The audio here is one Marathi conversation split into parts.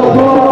Bye.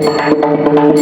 Thank you.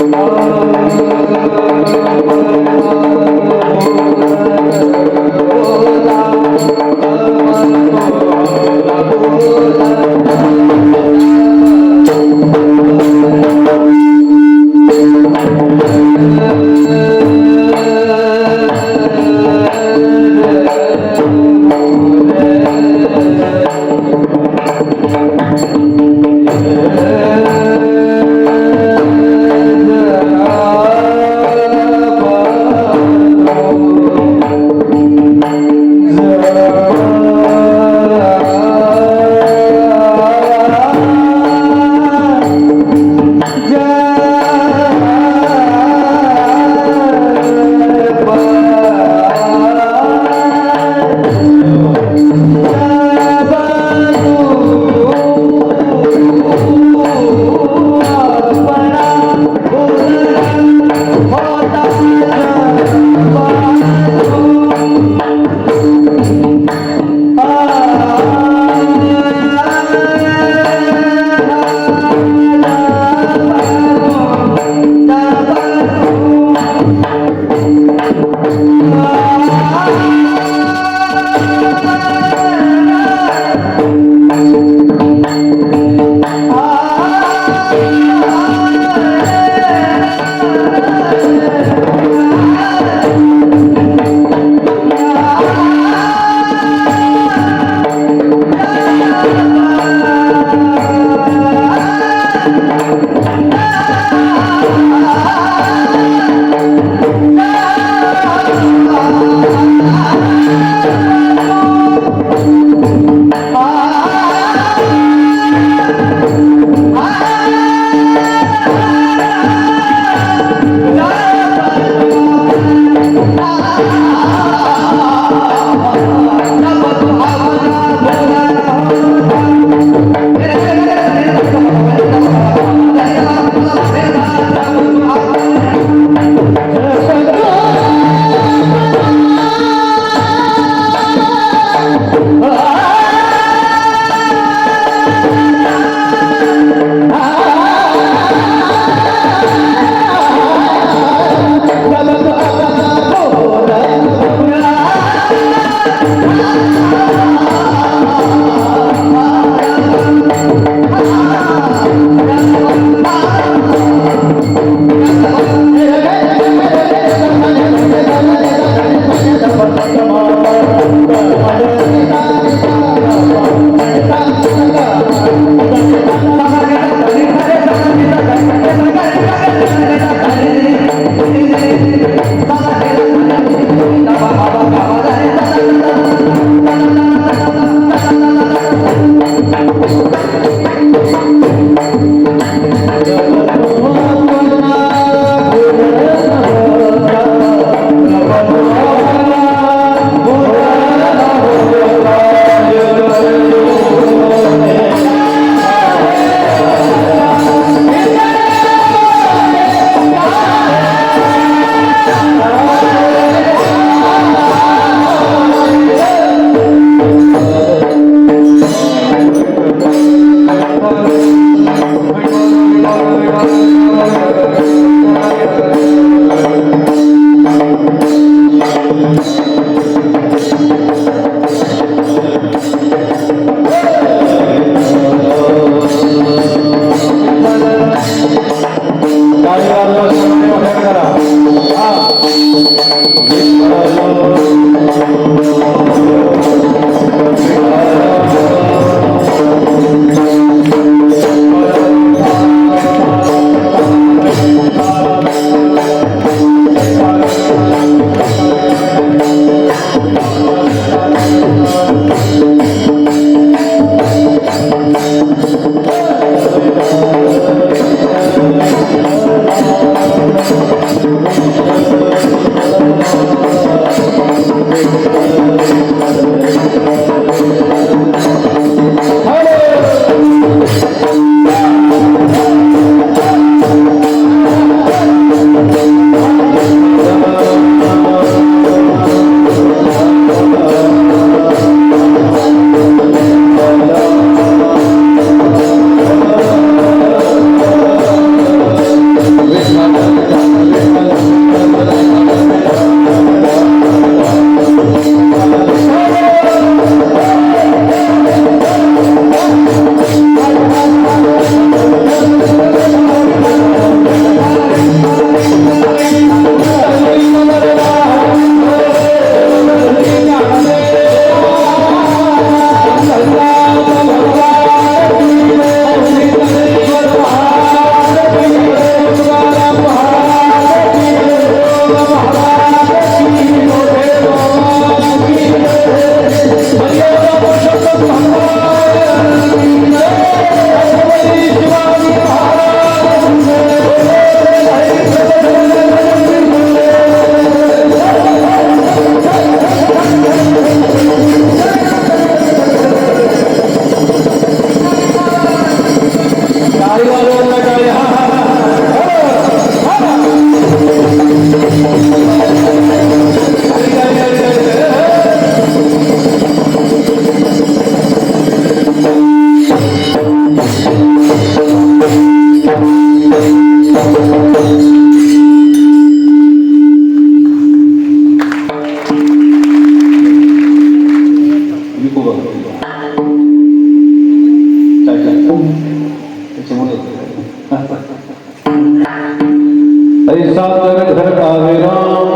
ऐसा कर घर आवे राम,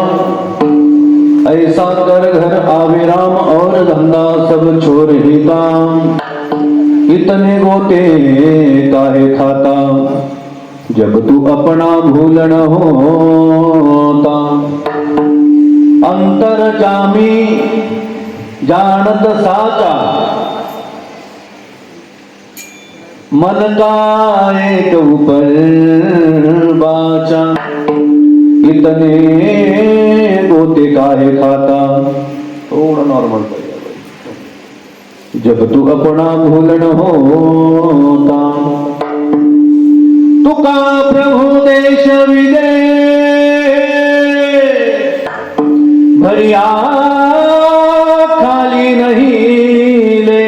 ऐसा कर घर आवे राम, और धंधा सब छोड़ ही काम। इतने गोते काहे खाता, जब तू अपना भूल न होता। अंतर जामी जानत साचा, मन का एक ऊपर बाचा। इतने गोते काहे खाता, थोड़ा नॉर्मल पाहिजे, जब तू अपना भूल न होता। तुका प्रभु देश विदेश भरिया खाली नहीं ले।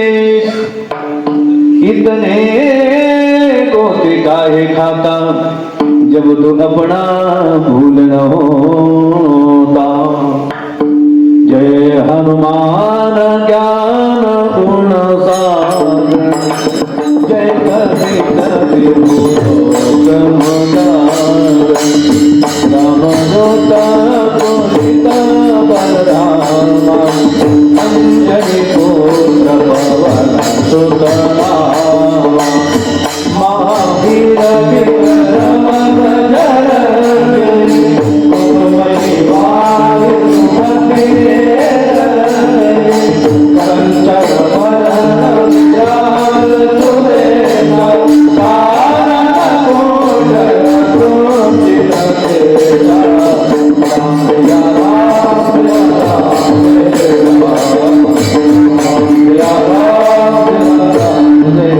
इतने गोते काहे खाता, जब तू अपना भूल न होता। जय हनुमान ज्ञान गुण सागर, जय कवि कवि राम दूत पुनीत बलरामा। अंजनी पुत्र पवन सुत नामा। महावीर विक्रम बजरंगी, कुमति निवार सुमति कंचन बरन विराज सुरेंद्र। कारण कुंडल कुंचित केसा, राम या राम जय राम, राम या राम जय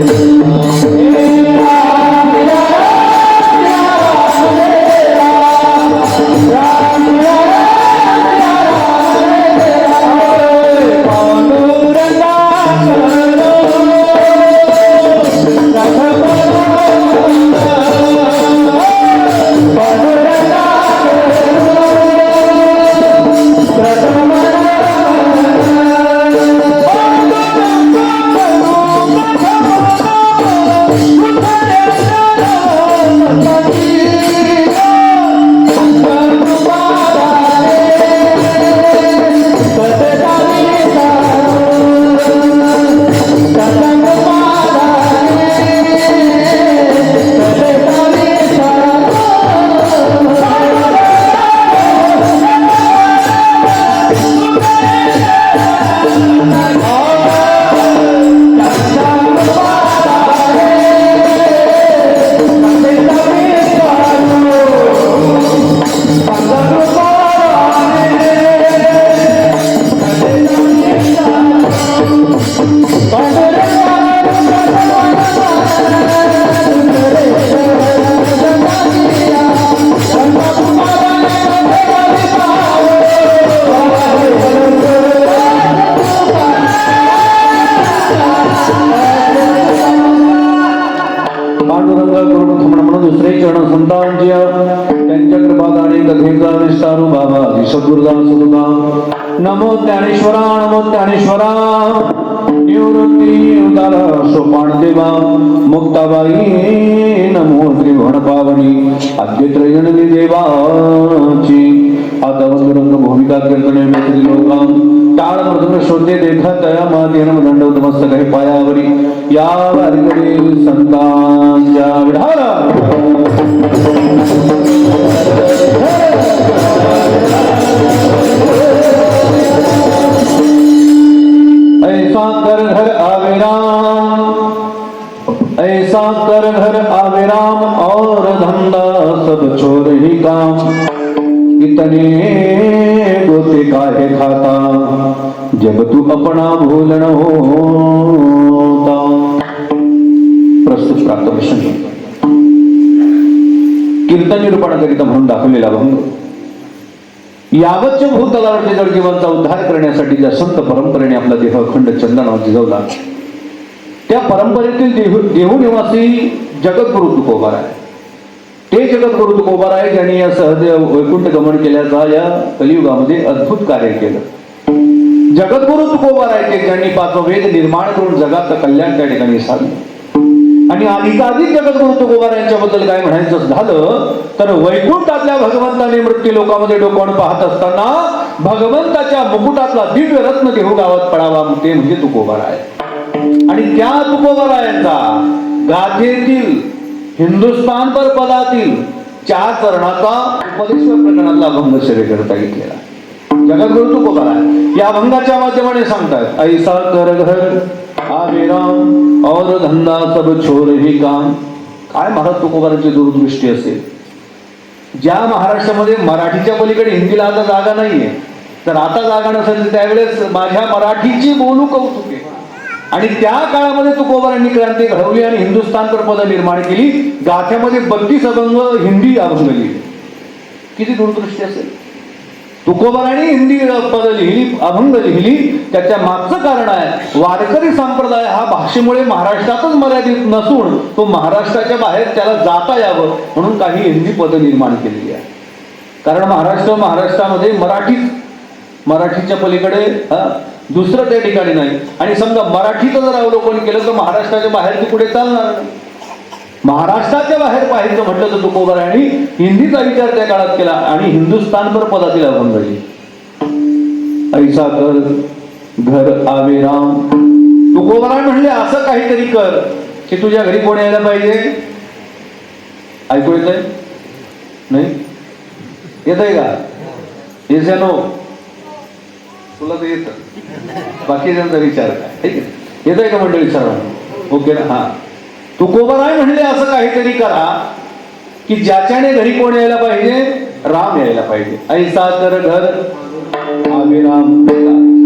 नमो ज्ञानेश्वरा, नमो ज्ञानेश्वरा। निवृत्ती उदार सोपान देवा मुक्ताबाई, नमो त्रिभुवन पावनी आद्यत्रयजननी देवाची। आता वंदरंग भूमिका कीर्तने मैत्री लोकां, टाळ मृदुंग श्रोते देखा तया माध्यम दंडवत मस्तक हे पायावरी। या वारकरी संतांच्या विढाला ऐसा कर घर आवे राम, ऐसा कर घर आवे राम, और धंधा सब छोड़ ही काम। इतने गोते काहे खाता, जब तू अपना भूल न होता। प्रस्तुत प्राप्त प्रश्न कीर्तन निरूपणाकरिता म्हणून दाखवलेला अभंग यावतच्या भूतलावरच्या जडजीवांचा उद्धार करण्यासाठी ज्या संत परंपरेने आपला देह अखंड चंदनावर जिजवला, त्या परंपरेतील देहनिवासी जगद्गुरु तुकोबार आहे। ते जगद्गुरु तुकोबार आहे ज्यांनी या सहदेव वैकुंठ गमन केल्याचा या कलियुगामध्ये अद्भुत कार्य केलं। जगद्गुरु तुकोबार आहे ते ज्यांनी पाचवा वेद निर्माण करून जगाचं कल्याण त्या ठिकाणी साधलं, आणि अधिकाधिक जगद्गुरु तुकोबा यांच्याबद्दल काय म्हणायचं झालं तर वैकुंठातल्या भगवंताने मृत्यू लोकामध्ये डोकावून पाहत असताना भगवंताच्या मुकुटातला दिव्य रत्न देहू गावात पडावा ते म्हणजे तुकोबाराय. आणि त्या तुकोबारायांचा गाथेतील हिंदुस्थानपर पदातील 4 चरणाचा उपदेश्वर प्रकरणातला अभंग सेवे करता घेतलेला जगद्गुरु तुकोबाराय या अभंगाच्या माध्यमाने सांगतात ऐसा कर घर आवे राम और धंदा सब छोर ही काम. काय महाराज तुकोबारांची दूरदृष्टी असेल. ज्या महाराष्ट्रामध्ये मराठीच्या पलीकडे हिंदीला आता जागा नाहीये तर आता जागा नसेल त्यावेळेस माझ्या मराठीची बोलू कौतुके. आणि त्या काळामध्ये तुकोबारांनी क्रांती घडवली आणि हिंदुस्थानपर पद निर्माण केली. गाथ्यामध्ये 32 अभंग हिंदी अभंग लिहिले. किती दूरदृष्टी असेल. तुकोबारांनी हिंदी पद लिहिली अभंग लिहिली त्याच्या मागचं कारण आहे वारकरी संप्रदाय हा भाषेमुळे महाराष्ट्रातच मर्यादित नसून तो महाराष्ट्राच्या बाहेर त्याला जाता यावं म्हणून काही हिंदी पद निर्माण केलेली आहे. कारण महाराष्ट्रामध्ये मराठीच्या पलीकडे दुसरं त्या ठिकाणी नाही. आणि समजा मराठीचं जर अवलोकन केलं तर महाराष्ट्राच्या बाहेर ते पुढे चालणार नाही. महाराष्ट्राच्या बाहेर पाहायचं म्हटलं तर तुकोबारांनी हिंदीचा विचार त्या काळात केला आणि हिंदुस्थानपर पदातील अभंग ऐसा कर घर आवे राम. तुकोबाराय म्हणले असं काहीतरी कर की तुझ्या घरी कोण यायला पाहिजे. ऐकू येतंय नाही येतंय का. येस नो तुला तर येत बाकीच्यांचा विचार काय ठीक आहे येतंय का मंडळी सर्वांना ओके ना. हा तुकोबाराय म्हणले असं काहीतरी करा की ज्याच्याने घरी कोण यायला पाहिजे राम यायला पाहिजे. ऐसा कर घर आवे राम.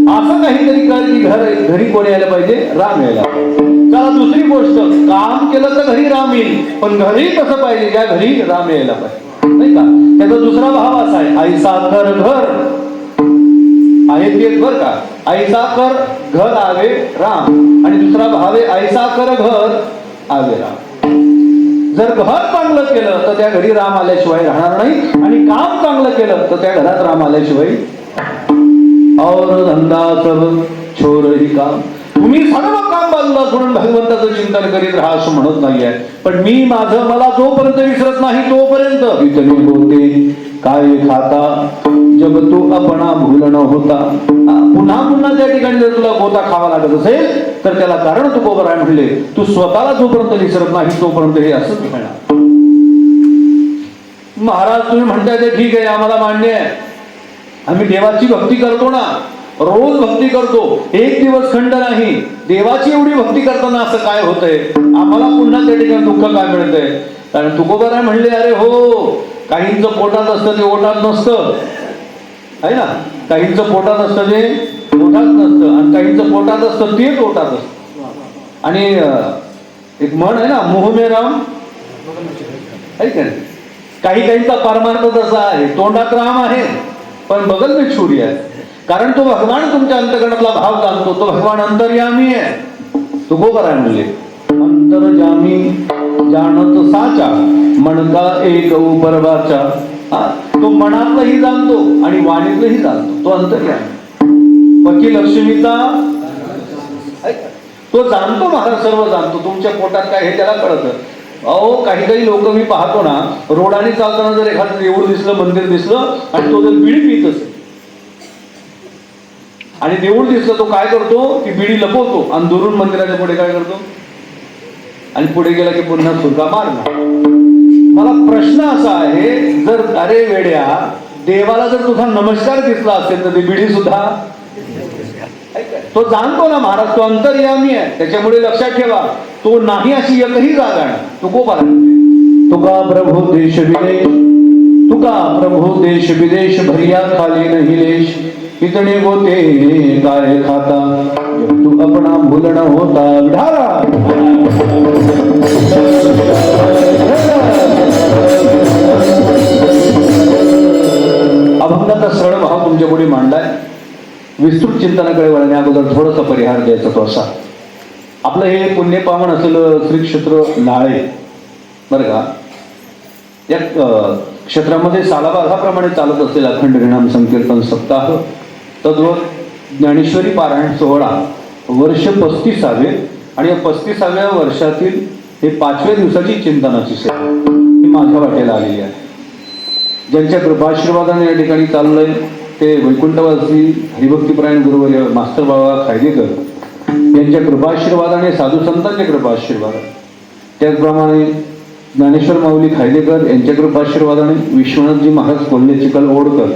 असं काहीतरी कर की घरी कोण यायला पाहिजे राम यायला पाहिजे. चला दुसरी गोष्ट काम केलं तर घरी राम येईल पण घरी कसं पाहिजे ज्या घरी राम यायला पाहिजे नाही का. त्याचा दुसरा भाव असा आहे ऐसा कर घर आहे तेच बर का. ऐसा कर घर आवे राम आणि दुसरा भाव आहे ऐसा कर घर आवे राम. जर घर चांगलं केलं तर त्या घरी राम आल्याशिवाय राहणार नाही आणि काम चांगलं केलं तर त्या घरात राम आल्याशिवाय और धंदा सब छोर ही काम. तुम्ही सर्व काम बाजूला सोडून भगवंताचं चिंतन करीत राहा असं म्हणत नाहीये पण मी मला जोपर्यंत विसरत नाही तोपर्यंत इतने होते काय खाता जब तू अपना भूलन होता. पुन्हा पुन्हा त्या ठिकाणी जर तुला गोता खावा लागत असेल तर त्याला कारण तुकोबाराय म्हणले तू स्वतःला जोपर्यंत विसरत नाही तोपर्यंत हे असंच मिळणार. महाराज तुम्ही म्हणताय ते ठीक आहे आम्हाला मान्य आहे आम्ही देवाची भक्ती करतो ना रोज भक्ती करतो एक दिवस खंड नाही. देवाची एवढी भक्ती करताना असं काय होतंय आम्हाला पुन्हा त्या ठिकाणी दुःख काय मिळतंय. कारण तुकोबाराय म्हणले अरे हो काहींचं पोटात असतं ते ओटात नसतं आहे ना. काहींचं पोटात असतं ते ओटात नसतं आणि काहींचं पोटात असतं तेच ओटात असतं. आणि एक म्हण आहे ना मोह में राम आहे का नाही. काहींचा परमार्थ तसा आहे तोंडात राम आहे पण बगल में छुरी आहे. कारण तो भगवान तुमच्या अंतकरणातला भाव जाणतो तो भगवान अंतर्यामी आहे. तुकोबाराय म्हणले अंतर्यामी जाणत साचा मनका एक उपरवाचा. तो मनातलंही जाणतो आणि वाणीतलंही जाणतो तो अंतर्यामी. पती लक्ष्मीचा तो जाणतो महाराज सर्व जाणतो तुमच्या पोटात काय हे त्याला कळतं. अहो काही लोक मी पाहतो ना रोडाने चालताना जर एखादं देऊळ दिसलं मंदिर दिसलं आणि तो जर बिडी पित असेल आणि देऊळ दिसलं तो काय करतो ती बिडी लपवतो आणि दुरून मंदिराच्या पुढे काय करतो आणि पुढे गेला की पुन्हा सुरका मारणार. मला प्रश्न असा आहे जर अरे वेड्या देवाला जर तुझा नमस्कार दिसला असेल तर ती बिडी सुद्धा तो जाणतो ना महाराज तो अंतर्यामी आहे. त्याच्यामुळे लक्षात ठेवा तो नाही अशी एकही जागा नाही. तुका प्रभू देश विदेश भरिया खाली नाही लेश इतने गोते काय खाता जब तू अपना भूलन होता विढारा. अभंगाचा सरळ भाव तुमच्या पुढे मांडलाय. विस्तृत चिंतनाकडे वळण्या अगोदर थोडासा परिहार द्यायचा तो असा. आपलं हे पुण्यपावन असलेलं श्री क्षेत्र नाळे बरं का. या क्षेत्रामध्ये सालाबाधाप्रमाणे चालत असलेला अखंड हरिनाम संकीर्तन सप्ताह तद्वत ज्ञानेश्वरी पारायण सोहळा वर्ष 35 आणि या 35व्या वर्षातील हे 5व्या दिवसाची चिंतनाची सेवा ही माझ्या वाटेला आलेली आहे. ज्यांच्या कृपाशीर्वादाने या ठिकाणी चाललंय ते वैकुंठवासी हरिभक्तीपरायण गुरुवर्य मास्तर बाबा खायदेकर यांच्या कृपाशीर्वादाने, साधू संतांच्या कृपाशीर्वादाने, त्याचप्रमाणे ज्ञानेश्वर माऊली खायदेकर यांच्या कृपाशीर्वादाने, विश्वनाथजी महाराज कोल्हे चिखल ओडकर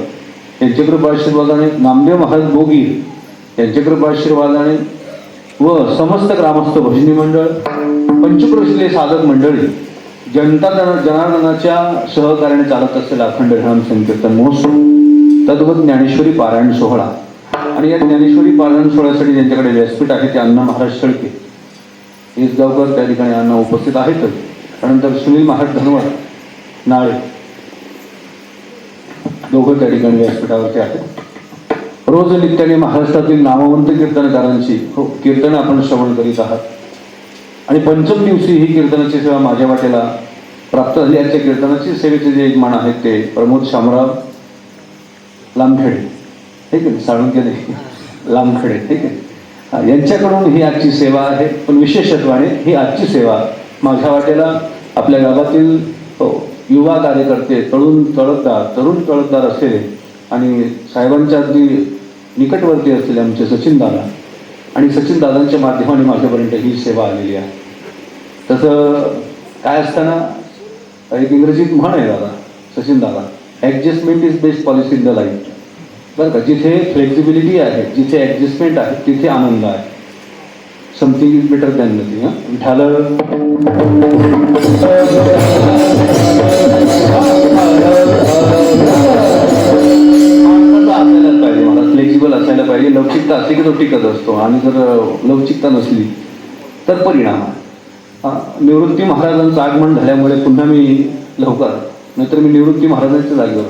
यांच्या कृपाशीर्वादाने, नामदेव महाराज बोगी यांच्या कृपाशीर्वादाने व समस्त ग्रामस्थ भजनी मंडळ, पंचक्रोशीले साधक मंडळी, जनता जनार्दनाच्या सहकार्याने चालत असलेला अखंड हरिनाम संकीर्तन महोत्सव, तद्वत ज्ञानेश्वरी पारायण सोहळा आणि या ज्ञानेश्वरी पारायण सोहळ्यासाठी ज्यांच्याकडे व्यासपीठ आहे ते अण्णा महाराज शेळके इसगावकर त्या ठिकाणी अण्णा उपस्थित आहेतच. त्यानंतर सुनील महाराज धनवड नाळे दोघं त्या ठिकाणी व्यासपीठावरती आहेत. रोज नित्याने महाराष्ट्रातील नामवंत कीर्तनकारांची कीर्तन आपण श्रवण करीत आहात आणि पंचम दिवशी ही कीर्तनाची सेवा माझ्या वाटेला प्राप्त झाली. याच्या कीर्तनाची सेवेचे जे यजमान आहेत ते प्रमोद शामराव लामखेडे, ठीक आहे, साळुंके नाही, लामखेडे, ठीक आहे, यांच्याकडून ही आजची सेवा आहे. पण विशेषत्वाने ही आजची सेवा माझ्या वाटेला आपल्या गावातील युवा कार्यकर्ते, तरुण तळतदार असलेले आणि साहेबांच्या अगदी निकटवर्ती असलेले आमचे सचिन दादा आणि सचिन दादांच्या माध्यमाने माझ्यापर्यंत ही सेवा आलेली आहे. तसं काय असताना एक इंग्रजीत म्हण आहे दादा, सचिन दादा, adjustment is best policy in the life. बरं का, जिथे फ्लेक्झिबिलिटी आहे, जिथे ॲडजस्टमेंट आहे, तिथे आनंद आहे. Something is better than nothing. झालं असायलाच पाहिजे, मला फ्लेक्झिबल असायला पाहिजे. लवचिकता असली की तो टिकत असतो आणि जर लवचिकता नसली तर परिणाम आहे. निवृत्ती महाराजांचं आगमन झाल्यामुळे पुन्हा मी लवकर, नाहीतर मी निवृत्ती महाराजांच्या जागेवर.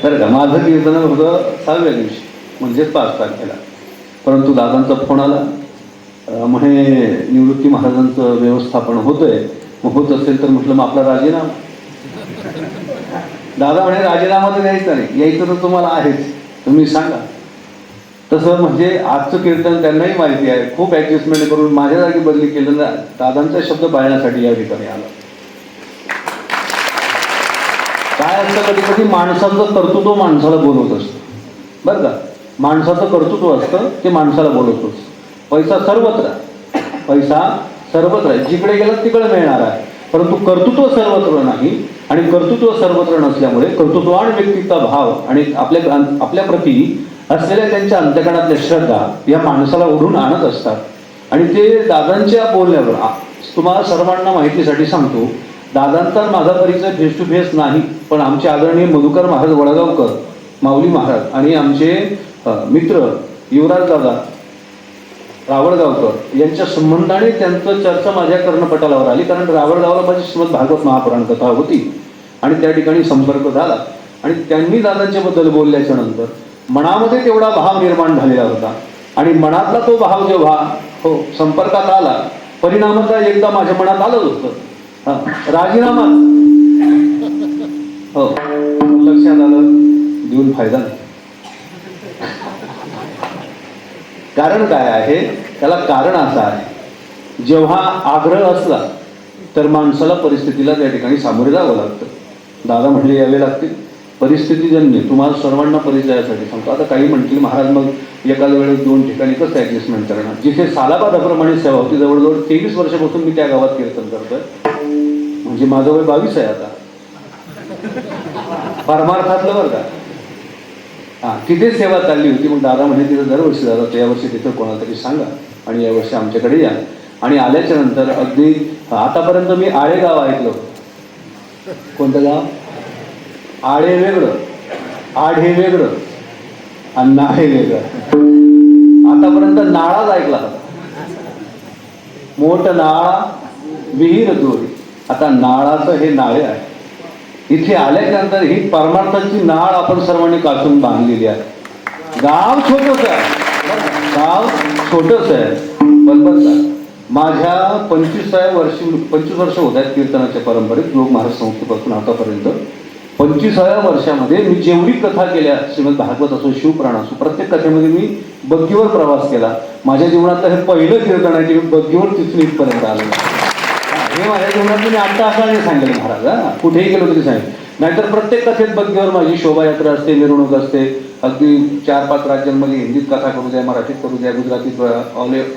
बरं का, माझं कीर्तन होतं 6व्या दिवशी म्हणजेच 5 तारखेला, परंतु दादांचा फोन आला, म्हणे निवृत्ती महाराजांचं व्यवस्थापन होतंय, मग होत असेल तर म्हटलं मग आपला राजीनामा. दादा म्हणे राजीनामा तर द्यायचा नाही, यायचं तर तुम्हाला आहेच, तुम्ही सांगा. तसं म्हणजे आजचं कीर्तन त्यांनाही माहिती आहे, खूप ॲडजस्टमेंट करून माझ्या जागी बदली केलं, दादांचा शब्द पाळण्यासाठी या ठिकाणी आला. काय असतं, कधी कधी माणसाचं कर्तृत्व माणसाला बोलवत असतं. बरं का, माणसाचं कर्तृत्व असतं ते माणसाला बोलवतोच. पैसा सर्वत्र आहे, जिकडे गेला तिकडे मिळणार आहे, परंतु कर्तृत्व सर्वत्र नाही. आणि कर्तृत्व सर्वत्र नसल्यामुळे कर्तृत्वान व्यक्तीचा भाव आणि आपल्या प्रती असलेल्या त्यांच्या अंतःकरणातल्या श्रद्धा या माणसाला ओढून आणत असतात. आणि ते दादांच्या बोलण्यावर, तुम्हाला सर्वांना माहितीसाठी सांगतो, दादांचा माझा परिचय फेस टू फेस नाही, पण आमचे आदरणीय मधुकर महाराज वडगावकर माऊली महाराज आणि आमचे मित्र युवराज दादा रावळगावकर यांच्या संबंधाने त्यांचं चर्चा माझ्या कर्णपटालावर आली. कारण रावळगावला माझी श्रीमद भागवत महापुराण कथा होती आणि त्या ठिकाणी संपर्क झाला आणि त्यांनी दादांच्याबद्दल बोलल्याच्या नंतर मनामध्ये तेवढा भाव निर्माण झालेला होता. आणि मनातला तो भाव जेव्हा संपर्कात आला, परिणामाचा एकदा माझ्या मनात आलंच होतं, राजीनामा लक्षात आलं, देऊन फायदा नाही. कारण काय आहे, त्याला कारण असं आहे, जेव्हा आग्रह असला तर माणसाला परिस्थितीला त्या ठिकाणी सामोरे जावं लागतं. दादा म्हणले यावे लागतील, परिस्थितीजन्य. तुम्हाला सर्वांना परिचयासाठी सांगतो. आता काही म्हणतील महाराज मग एकाच वेळेस 2 ठिकाणी कसं ॲडजस्टमेंट करणार. जिथे सालाबादाप्रमाणे सेवा होती, जवळजवळ 23 वर्षापासून मी त्या गावात कीर्तन करतोय, म्हणजे माझं वय 22 आहे आता, परमार्थातलं बरं का. तिथे सेवा चालली होती. मग दादा म्हणे तिथं दरवर्षी दादा तर यावर्षी तिथं कोणाला तरी सांगा आणि यावर्षी आमच्याकडे या. आणि आल्याच्या नंतर अगदी आतापर्यंत मी आळे गाव ऐकलं. कोणतं गाव? आळे वेगळं, आड हे वेगळं आणि नाळे वेगळं. आतापर्यंत नाळाच ऐकला होता, मोठ नाळा विहीर दोरी. आता नाळाचं हे नाळे आहे. इथे आल्याच्यानंतर ही परमार्थाची नाळ आपण सर्वांनी कासून बांधलेली आहे. गाव छोटंच आहे, गाव छोटंच आहे, पण माझ्या 25 वर्ष होत आहेत कीर्तनाच्या परंपरेत, योग महाराज संस्थेपासून आतापर्यंत. 25व्या वर्षामध्ये मी जेवढी कथा केल्या, श्रीमद भागवत असो, शिवपुराण असो, प्रत्येक कथेमध्ये मी बग्गीवर प्रवास केला. माझ्या जीवनातलं हे पहिलं कीर्तन आहे की मी बग्गीवर तिथून इथपर्यंत आलो. हे माझ्या जीवनात मी आता असं नाही सांगितलं महाराज, कुठेही गेलो तरी सांगेल. नाहीतर प्रत्येक कथेत बग्गीवर माझी शोभायात्रा असते, मिरवणूक असते. अगदी 4-5 राज्यांमध्ये हिंदीत कथा करू द्या, मराठीत करू द्या, गुजरातीत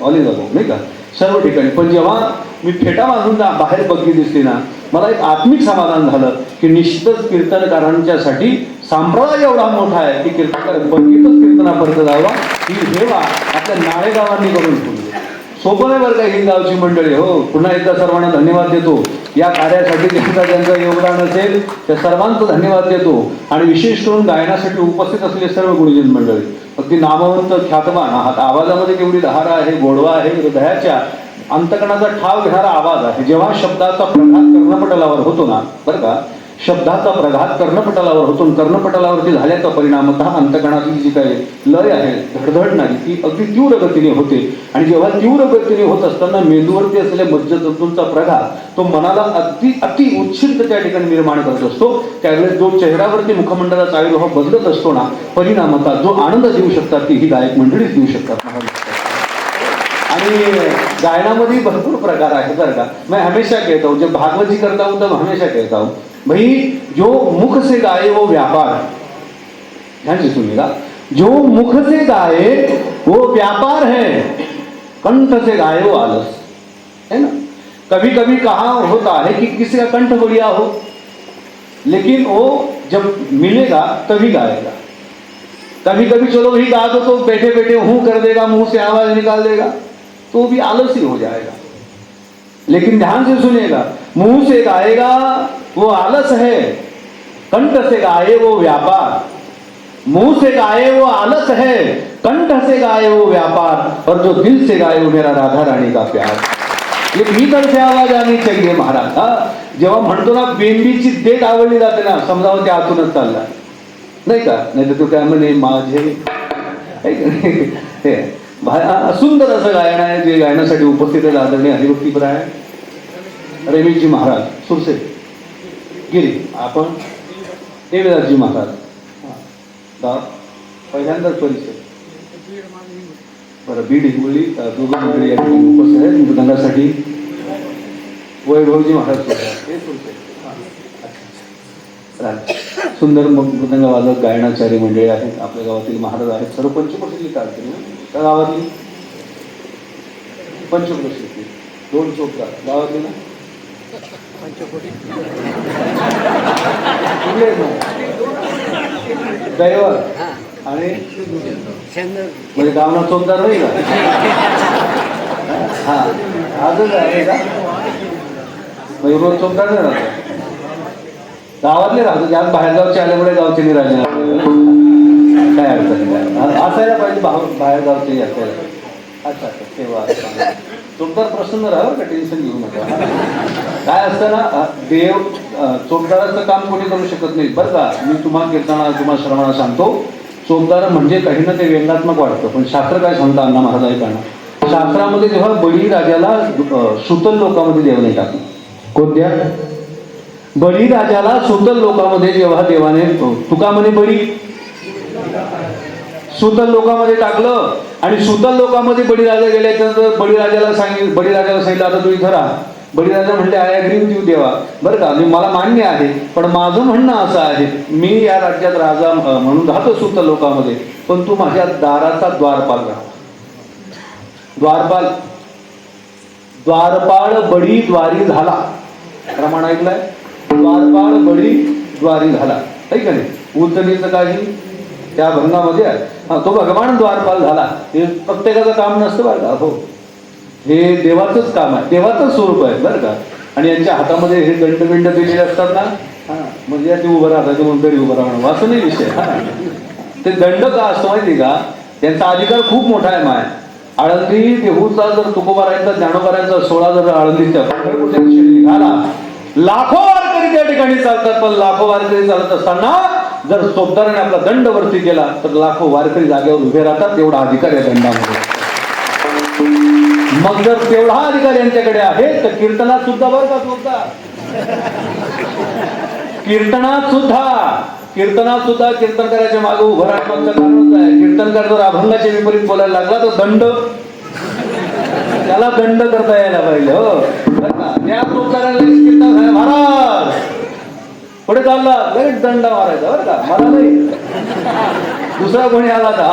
ऑल जातो नाही का, सर्व ठिकाणी. पण जेव्हा मी फेटा बांधून बाहेर बग्गी दिसली ना, मला एक आत्मिक समाधान झालं की निश्चितच कीर्तनकारांच्यासाठी संप्रदाय एवढा मोठा आहे की कीर्तनकार बग्गीतच कीर्तनापर्यंत जावा ही सेवा आपल्या नाळेगावांनी करून ठेवली. सोपं नाही बरं का ही गावची मंडळी. हो, पुन्हा एकदा सर्वांना धन्यवाद देतो. या कार्यासाठी ज्यांचं योगदान असेल त्या सर्वांचं धन्यवाद देतो. आणि विशेष करून गायनासाठी उपस्थित असलेले सर्व गुरुजन मंडळी, अगदी नामवंत ख्यातमान आहात. आवाजामध्ये केवढी दहारा आहे, गोडवा आहे, हृदयाच्या अंतकणाचा ठाव घेणारा आवाज आहे. जेव्हा शब्दाचा प्रघात कर्णपटलावर होतो ना, बरं का, शब्दाचा प्रघात कर्णपटलावर होतो, कर्णपटलावरती झाल्याचा परिणामतः अंतकणाची जी काही लय आहे, धडधडणारी, ती अगदी तीव्र गतीने होते. आणि जेव्हा तीव्र गतीने होत असताना मेंदूवरती असलेल्या मज्जतंतूंचा प्रघात तो मनाला अगदी अति उच्छिष्ट त्या ठिकाणी निर्माण करत असतो. त्यावेळेस जो चेहऱ्यावरती मुखमंडळाचा आविर्भाव बदलत असतो ना, परिणामतः जो आनंद देऊ शकतात ती ही गायक मंडळीच देऊ शकतात. आणि गायनामध्ये भरपूर प्रकार आहेत बरं का. मैं हमेशा कहता हूँ, जब भागवत जी करता हूँ तब हमेशा कहता हूँ, भाई जो मुख से गाए वो व्यापार, ध्यान से सुनिएगा, जो मुख से गाए वो व्यापार है, कंठ से गाए वो आलस है ना. कभी कभी कहा होता है कि किसी का कंठ बढ़िया हो, लेकिन वो जब मिलेगा तभी गाएगा. कभी कभी चलो वही गा दो तो बैठे बैठे हूं कर देगा, मुंह से आवाज निकाल देगा, तो भी आलसी हो जाएगा. लेकिन ध्यान से सुनिएगा, मुंह से गाएगा वो आलस है, कंठ से गाए वो व्यापार. मुंह से गाए वो आलस है, कंठ से गाए वो व्यापार, और जो दिल से गाए वो मेरा राधा रानी का प्यार. ये भीतर से आवाज आनी चाहिए महाराज. जेव्हा म्हणतो ना बेंबीची देठ आवडली जाते ना, समजावं ते आतूनच चालला नाही का. नाही तर तो काय म्हणे माझे सुंदर असं गायन आहे जे गायनासाठी उपस्थित आहे. आदरणीय हरिभक्तीपराय रमेशजी महाराज सुरसे गिरी, आपण देवदासजी महाराज पहिल्यांदाच परिचय. बरं, बीड हिंगोली दोघं मंडळी या ठिकाणी उपस्थित आहेत. मृदंगासाठी वैभवजी महाराज सुरसे. सुंदर मृदंग वादक गायनाचार्य मंडळी आहेत. आपल्या गावातील महाराज आहेत. सर्व पंचप्रसिद्धी काढतील त्या गावातली पंचप्रसिद्धी 2 चोपदार गावातली ना दैवर आणि म्हणजे गावना चोपदार नाही का. हा आजच आहे का म्हणजे रोज चोपदार नाही राहतो गावातले राहतो. ज्यात बाहेरगावचे आल्यामुळे गावचे निराजन काय अडचण नाही. असायला पाहिजे बाहेर गावचे असायला. अच्छा अच्छा तेव्हा चोपदार प्रसन्न राहा का, टेन्शन घेऊ नका. काय असतं ना, देव चोपदाराचं काम कोणी करू शकत नाही बरं का. मी तुम्हाला कीर्तनाला श्रवणाला सांगतो, चोपदार म्हणजे काही ना ते व्यंगात्मक वाटतं, पण शास्त्र काय सांगतं अण्णा महाराज ऐकाना. शास्त्रामध्ये जेव्हा बळीराजाला सुतल लोकांमध्ये देवाने टाकलं, कोणत्या बळीराजाला सुतल लोकांमध्ये जेव्हा देवाने तुका म्हणे बळी सुतल लोकांमध्ये टाकलं, आणि सुतल लोकांमध्ये बळीराजा गेल्याच्यानंतर बळीराजाला सांगितलं आता तू इथं राहा. बळीराजा म्हणले आय अग्री विथ यू देवा, बरं का, मी मला मान्य आहे, पण माझं म्हणणं असं आहे मी या राज्यात राजा म्हणून राहतो सुतल लोकांमध्ये, पण तू माझ्या दाराचा द्वारपाल राहा. द्वारपाळ बळी द्वारी झाला, प्रमाण ऐकलंय. द्वारपाळ बळी द्वारी झाला, ऐक नाही. उचलीचं काही त्या भंगामध्ये आहे. तो भगवान द्वारपाल झाला. हे प्रत्येकाचं काम नसतं बरं का. हो, हे देवाचंच काम आहे, देवाचं स्वरूप आहे बरं का. आणि यांच्या हातामध्ये हे दंडबिंड दिलेले असतात ना, म्हणजे ते उभं राहतात, ते मंडळी उभं राहणं असं नाही विषय. ते दंड का असतो माहिती का, त्यांचा अधिकार खूप मोठा आहे. माय आळंदी देहूचा जर तुकोबारायांचा ज्ञानोबारायांचा 16 जर आळंदीच्या पंढरपूरच्या दिशेने निघाला, लाखो वारकरी त्या ठिकाणी चालतात. पण लाखो वारकरी चालत असताना जर चोपदाराने आपला दंड वरती केला तर लाखो वारकरी जागेवर उभे राहतात. एवढा अधिकार आहे दंडामध्ये. मग जर तेवढा अधिकार यांच्याकडे आहे तर कीर्तनात सुद्धा बरं का चोपदार कीर्तनात सुद्धा कीर्तन करायच्या मागे उभं राहण्याचं कारणच आहे. कीर्तनकार जर अभंगाच्या विपरीत बोलायला लागला तर त्याला दंड करता यायला पाहिजे. हो बरं का? त्या तुकाराला कीर्तन आहे महाराज पुढे चालला लगेच दंड मारायचा बरं का. मला नाही, दुसरा कोणी आला का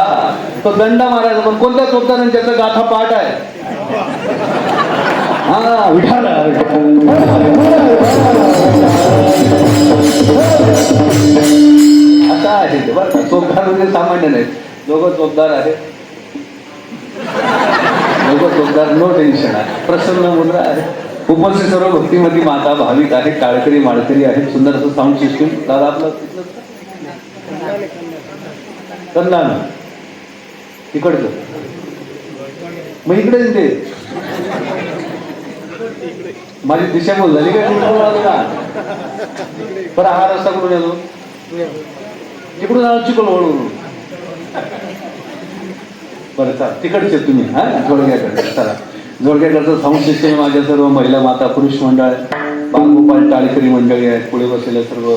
तो दंड मारायचा. पण कोणत्या तुकाराने त्याचा गाथा पाठ आहे. हा विठाला आता आहे ते बरं का. चोपदार म्हणजे सामान्य नाही, दोघं चोपदार आहेत. दोघं चोपदार, नो टेन्शन आहे. प्रसन्न मुद्रा आहे. उपस्थित सर्व भक्तिमती माता भाविक आहेत, टाळकरी माळकरी आहेत. सुंदर असं साऊंड सिस्टीम. दादा आपलं कंदान तिकडचं मग इकडे ते माझी दिशाभूल झाली काय? बरं हा रस्ता कुठून येतो? तिकडून आलो चिखलवळून. बरं चाल तिकडचे तुम्ही हा जोडग्याकडे. चला जोडग्याकडचं साऊंड सिस्टम माझ्या सर्व महिला माता पुरुष मंडळ, बालगोपाल टाळकरी मंडळी आहेत. पुढे बसलेले सर्व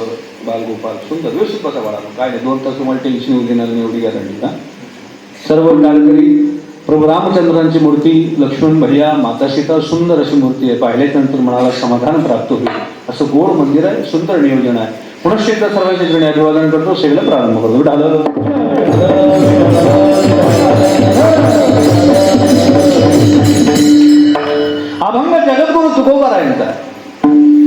बालगोपाल सुंदर व्यवस्थित बसा बाळा. काय नाही 2 तास तुम्हाला टेन्शन येऊ देणार नाही एवढी गॅरंटी का. सर्व टाळकरी प्रभू रामचंद्रांची मूर्ती, लक्ष्मण भैया, माता सीता सुंदर अशी मूर्ती आहे. पाहिल्याच्यानंतर मनाला समाधान प्राप्त होईल असं गोड मंदिर आहे. सुंदर नियोजन आहे. पुनश्च एकदा सर्वांच्या चरणी अभिवादन करतो. सेवेला प्रारंभ करतो. अभंग जगद्गुरु तुकोबारायांचा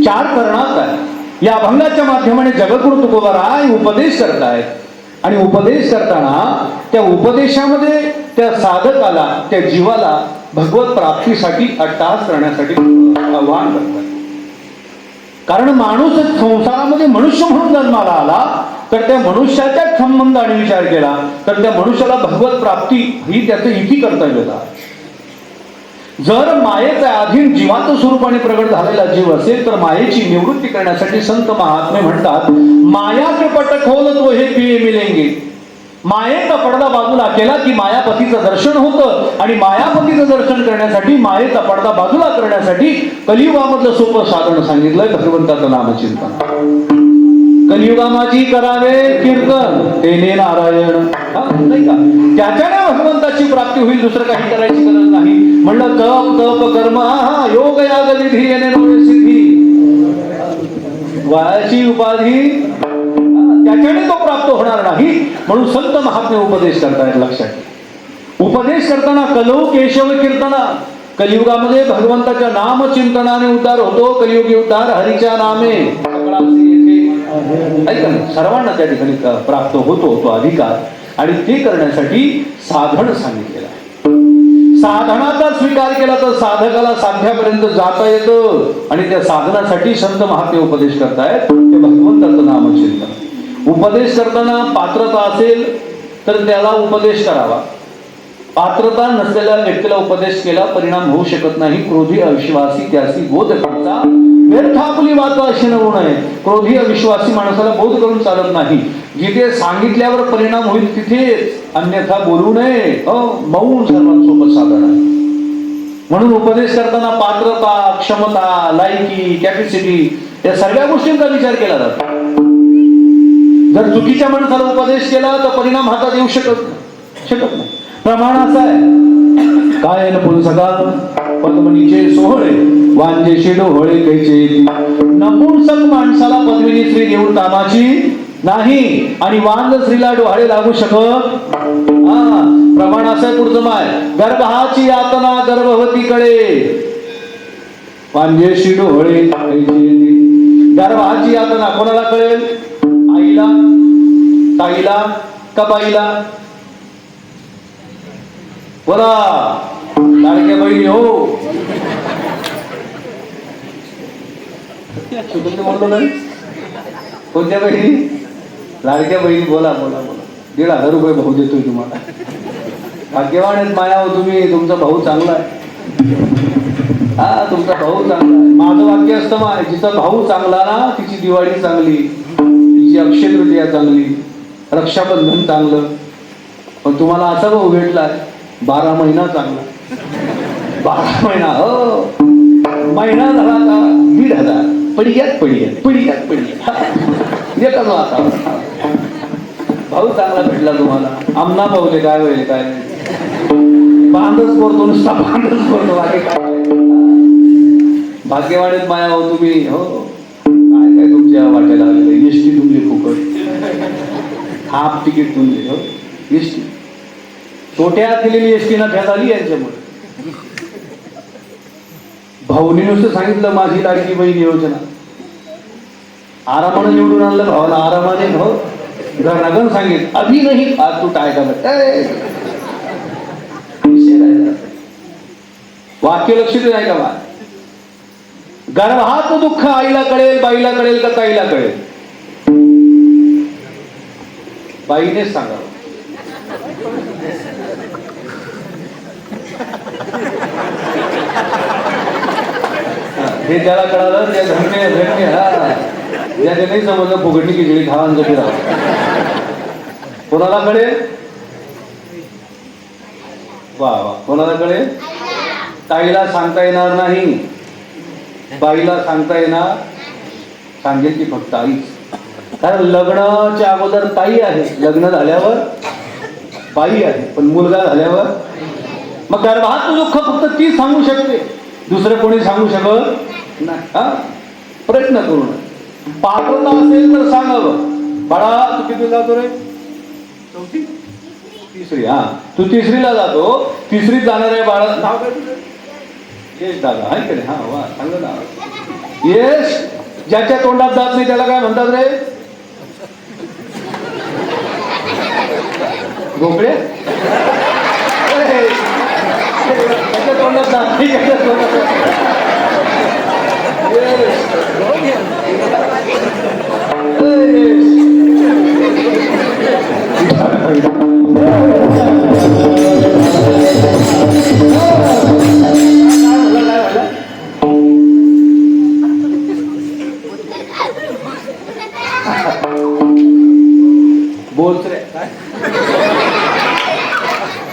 4 करणात आहे. या अभंगाच्या माध्यमाने जगद्गुरु तुकोबाराय उपदेश करतायत. आणि उपदेश करताना त्या उपदेशामध्ये त्या साधकाला, त्या जीवाला भगवत प्राप्तीसाठी अट्टहास करण्यासाठी आवाहन करतात. कारण माणूस संसारामध्ये मनुष्य म्हणून जन्माला आला तर त्या मनुष्याच्या संबंधाने विचार केला तर त्या मनुष्याला भगवत प्राप्ती ही त्याचं इति कर्तव्य होता. जर मायेच्या अधीन जिवांत स्वरूपाने प्रगट झालेला जीव असेल तर मायेची निवृत्ती करण्यासाठी संत महात्मे म्हणतात, माया के पट खोल तो हे पिये मिलेंगे. मायेचा पडदा बाजूला केला की मायापतीचं दर्शन होतं. आणि मायापतीचं दर्शन करण्यासाठी, मायेचा पडदा बाजूला करण्यासाठी कलियुगामधलं सोपं साधन सांगितलंय भगवंताचं नामचिंतन. कलियुगामाची करावे कीर्तन तेने नारायण. नाही का? त्याच्याने भगवंताची प्राप्ती होईल, दुसरं काही करायची गरज नाही. म्हणलं तप कर्म योग याग विधी येणे सिद्धी वयाची उपाधी त्याच्याने तो प्राप्त होणार नाही. म्हणून संत महात्मे उपदेश करतायत. लक्षात उपदेश करताना कलो केशव कीर्तना. कलियुगामध्ये भगवंताच्या नामचिंतनाने उद्धार होतो. कलियुगी उद्धार हरीच्या नामे. ऐका ना, सर्वांना त्या ठिकाणी प्राप्त होतो तो अधिकार. आणि ते करण्यासाठी साधन सांगितलेलं आहे. साधनाचा स्वीकार केला तर साधकाला साध्यापर्यंत जाता येतं. आणि त्या साधनासाठी संत महात्मे उपदेश करतायत ते भगवंताचं नामचिंतन. उपदेश करताना पात्रता असेल तर त्याला उपदेश करावा. पात्रता नसलेल्या व्यक्तीला उपदेश केला परिणाम होऊ शकत नाही. क्रोधी अविश्वासी त्यासी बोध करता व्यर्थ आपली वात अशी नवू नये. क्रोधी अविश्वासी माणसाला बोध करून चालत नाही. जिथे सांगितल्यावर परिणाम होईल तिथे अन्यथा बोलू नये. मौन सर्वात सोपं साधन आहे. म्हणून उपदेश करताना पात्रता, क्षमता, लायकी, कॅपॅसिटी या सगळ्या गोष्टींचा विचार केला जातो. जर चुकीच्या माणसाला उपदेश केला तर परिणाम हातात येऊ शकत नाही. प्रमाण असं आहे, काय नपुंसका पद्मनीचे सोहळे वांजेशी डोहळे कैचे. नपुंसक माणसाला पद्मिनी स्त्री देऊन कामाची नाही आणि वांग स्त्रीला डोहाळे लागू शकत. प्रमाण असं आहे. पुढचं माय गर्भाची यातना गर्भवतीकडे वांजेशी डोहळे कैचे. गर्भाची यातना कोणाला कळेल? आईला, ताईला का बाईला? बोला लाडक्या बहिणी हो. बोललो नाही कोणत्या बहिणी? लाडक्या बहिणी. बोला बोला बोला. 1,500 रुपये भाऊ देतोय तुम्हाला. भाग्यवान आहेत माया हो तुम्ही. तुमचा भाऊ चांगला आहे. तुमचा भाऊ चांगला आहे. माझं वाक्य असतं माय, जिचा भाऊ चांगला ना तिची दिवाळी चांगली, तिची अक्षय तृतीया चांगली, रक्षाबंधन चांगलं. पण तुम्हाला असा भाऊ भेटलाय 12 महिना चांगला. 12 महिना हो. महिना झाला का 1,500 पडियात. एकच वातावरण. भाऊ चांगला भेटला तुम्हाला, आमना पावले काय होईल काय नाही, बांधच करतो नुसता बांधच करतो बाकी काय. भाग्यवाणीत माया हो तुम्ही. हो काय काय तुमच्या वाट्याला आलेलं, एसटी तुमची फुकट, हाफ तिकीट तुमचे. हो एसटी छोट्या केलेली एसटी ना ठ्यात आली यांच्यामुळे. भाऊनी नुसतं सांगितलं माझी लाडकी बहीण योजना, आरामाने निवडून आणलं भावाला, आरामाने. हो घरनागन सांगितलं अभि नाही आज तू काय का वाक्य लक्षात नाही का बा. गर्भात दुःख आईला कळेल, बाईला कळेल का ताईला कळेल? बाईनेच सांगावं. हे ज्याला कळालं त्या धन्य धन्य. हा ज्याने नाही समजलं फुगटणी खिचडी खावांचं फिरा. कोणाला कळेल? वा वा. कोणाला कळेल? ताईला सांगता येणार नाही, बाईला सांगता येणार, सांगेल की फक्त आईच. कारण लग्नाच्या अगोदर ताई आहे, लग्न झाल्यावर बाई आहे, पण मुलगा झाल्यावर मग गर्भात दुःख फक्त ती सांगू शकते, दुसरं कोणी सांगू शकत नाही. हा प्रयत्न करू नये. पात्रता असेल तर सांगावं. बाळा तू किती जातो रे? चौथी तिसरी. हा तू तिसरीला जातो, तिसरीत जाणार आहे बाळा. नाव काय तुझं? यश दादा आहे का रे? हा वा सांग ना. यश. ज्याच्या तोंडात जात नाही त्याला काय म्हणतात रे? गोपळे. त्याच्या तोंडात जात नाही, त्याच्या तोंडात.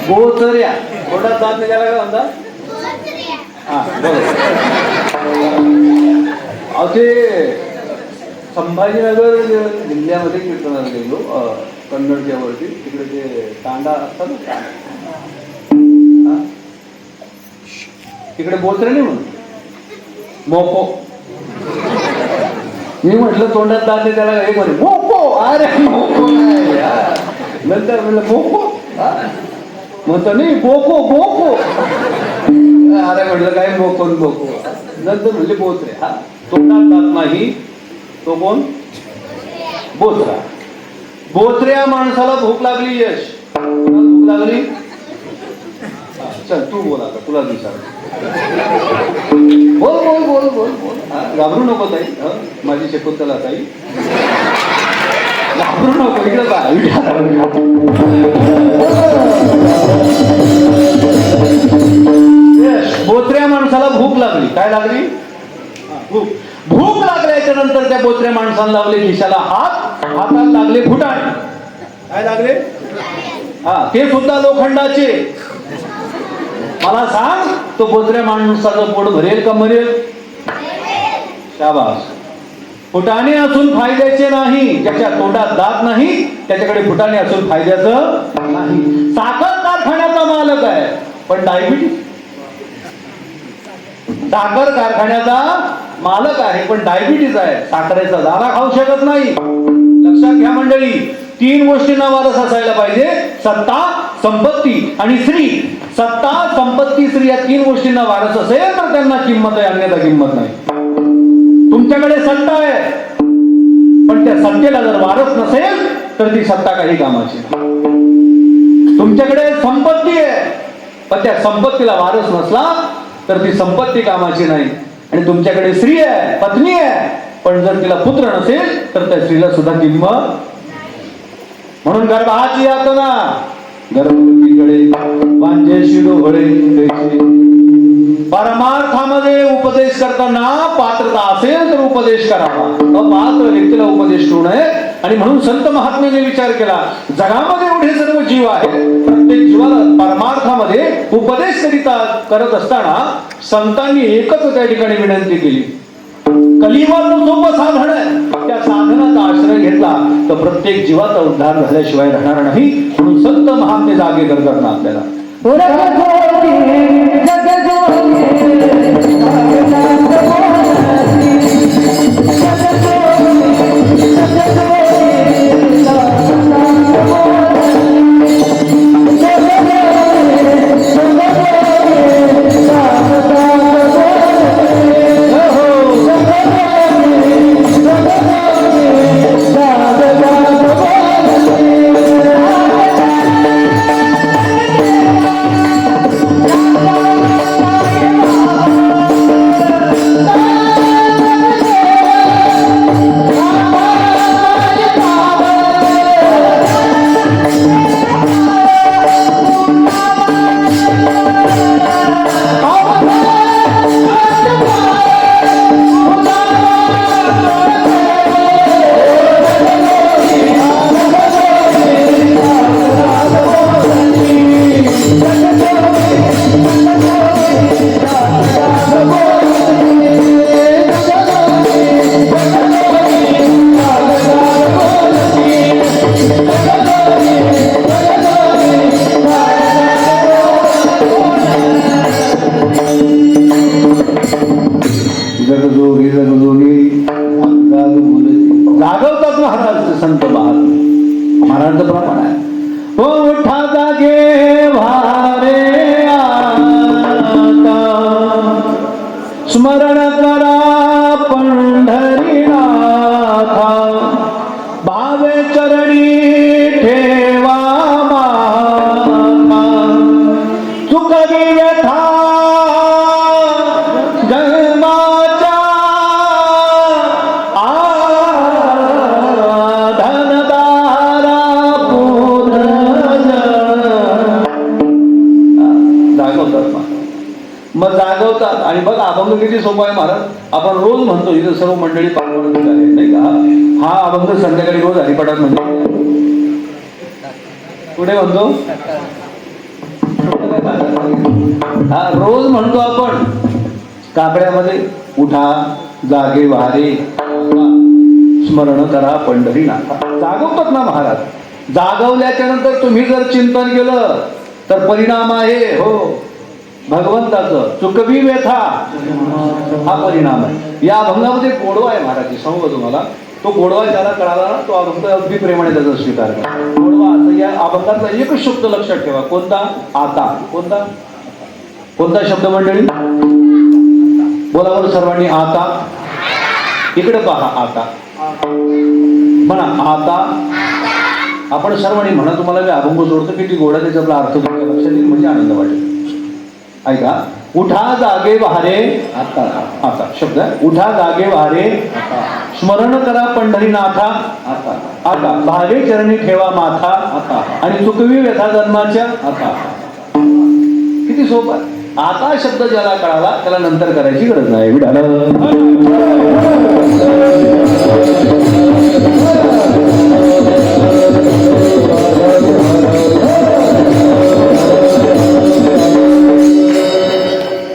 बोचऱ्या तोंडात जात नाही त्याला काय म्हणतात? हा बरोबर. अहो ते संभाजीनगर जिल्ह्यामध्ये कीर्तनाला गेलो, कन्नडच्या वरती. तिकडे ते तांडा असतात ना, तिकडे बोचरे नाही म्हणून मोको. मी म्हटलं तोंडात जात नाही त्याला एक म्हणे मोको. अरे मोको नाही. नंतर म्हणलं मोको म्हणतो नाही बोको बोको. अरे म्हटलं काय बोको बोको. नंतर म्हणले बोचरे. हा तोंडात जात नाही तो कोण? बोचरा. बोचऱ्या माणसाला भूक लागली. यश भूक लागली. चल तू बोल आता, तुला विचार. बोल बोल बोल बोल बोल. घाबरू नको ताई. माझी शकुंतला ताई, घाबरू नको. इकडे बोचऱ्या माणसाला भूक लागली. काय लागली? भूक. भूक लागल्याच्या नंतर त्या बोचऱ्या माणसाला लावले खिशाला हात, हातात लागले फुटाणे. काय लागले? हा ते सुद्धा लोखंडाचे. मला सांग तो बोचऱ्या माणसाचं पोट भरेल का मरेल? शाबास. फुटाणे असून फायद्याचे नाही. ज्याच्या तोंडात दात नाही त्याच्याकडे फुटाणे असून फायद्याचं नाही. साखर कारखान्याचा मालक आहे पण डायबिटीज. साखर कारखान्याचा मालक आहे पण डायबिटीज आहे, साखरेचा दाणा खाऊ शकत नाही. लक्षात घ्या मंडळी, 3 गोष्टींना वारस असायला पाहिजे: सत्ता, संपत्ती आणि स्त्री. सत्ता, संपत्ती, स्त्री या 3 गोष्टींना वारस असेल तर त्यांना किंमत आहे, अन्यथा किंमत नाही. तुमच्याकडे सत्ता आहे पण त्या सत्तेला जर वारस नसेल तर ती सत्ता काही कामाची नाही. तुमच्याकडे संपत्ती आहे पण त्या संपत्तीला वारस नसला तर ती संपत्ती कामाची नाही. आणि तुमच्याकडे स्त्री आहे, पत्नी आहे, पण जर तिला पुत्र नसेल तर त्या स्त्रीला सुद्धा किंमत. म्हणून गर्भाची यातना, गर्भवतीकडे वांजेशी डोळे. परमार्थामध्ये उपदेश करताना पात्रता असेल तर उपदेश करावा, अपात्र व्यक्तीला उपदेश करू नये. आणि म्हणून संत महात्म्याने विचार केला, जगामध्ये एवढे सर्व जीव आहेत, प्रत्येक जीवाला परमार्थामध्ये उपदेश करत असताना संतांनी एकच त्या ठिकाणी विनंती केली. कलियुगाचं सोपं साधन आहे, त्या साधनाचा आश्रय घेतला तर प्रत्येक जीवाचा उद्धार झाल्याशिवाय राहणार नाही. म्हणून संत महात्मे जागे करतात ना आपल्याला. जागवतात महाराज संत महाराज प्रमाण आहे. उठा जागे भारे आता, स्मरण करा पंढरीनाथा, भावे चरणी ठेवा माता, चुकवी व्यथा मग जागवतात. आणि बघा अभंग किती सोपा आहे महाराज. आपण रोज म्हणतो, इथं सर्व मंडळी पाठवून नाही का. हा अभंग संध्याकाळी रोज हरिपाठात म्हणतो. कुठे म्हणतो? हा रोज म्हणतो आपण काकड्यामध्ये. उठा जागे वारे, स्मरण करा पंढरीनाथा. जागवतात ना महाराज. जागवल्याच्या नंतर तुम्ही जर चिंतन केलं तर परिणाम आहे हो भगवंताचं. चुकवी व्यथा हा परिणाम आहे. या अभंगामध्ये गोडवा आहे महाराज. सांगू तुम्हाला, तो गोडवा ज्याला कळाला ना तो अभंग अगदी प्रेमाने त्याचा स्वीकार करा. गोडवा असं या अभंगातला एकच शब्द लक्षात ठेवा. कोणता? आता. कोणता शब्द मंडळी? बोला बरं सर्वांनी. आता. इकडे पहा. आता म्हणा. आता आपण सर्वांनी म्हणा. तुम्हाला मी अभंग जोडतो किती गोडा त्याचा अर्थ तुमच्या लक्षात येईल म्हणजे आनंद वाटेल. ऐका. उठा जागे वारे आता. आता शब्द आहे. उठा जागे वारे आता, स्मरण करा पंढरीनाथा आता, आता भावे चरणी ठेवा माथा आता, आणि चुकवी व्यथा जन्माच्या आता. किती सोपं आहे. आता शब्द ज्याला कळाला त्याला नंतर करायची गरज नाही.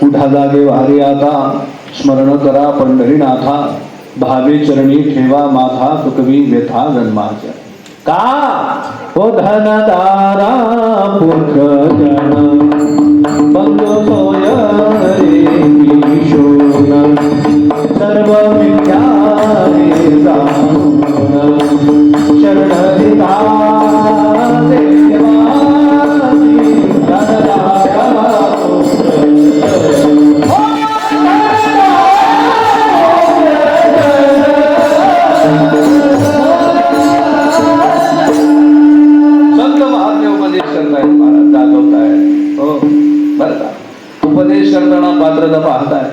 उठा जागे वारे आता, स्मरण करा पंढरीनाथा, भावे चरणी ठेवा माथा, चुकवी व्यथा जन्माच्या. का ओ धनदारा पुत्र जन बंधु सोय रे किशोर, सर्व मिथ्या रे जाणून शरण हिता देवा धनदारा उपदेश करताना पात्रता पाहताय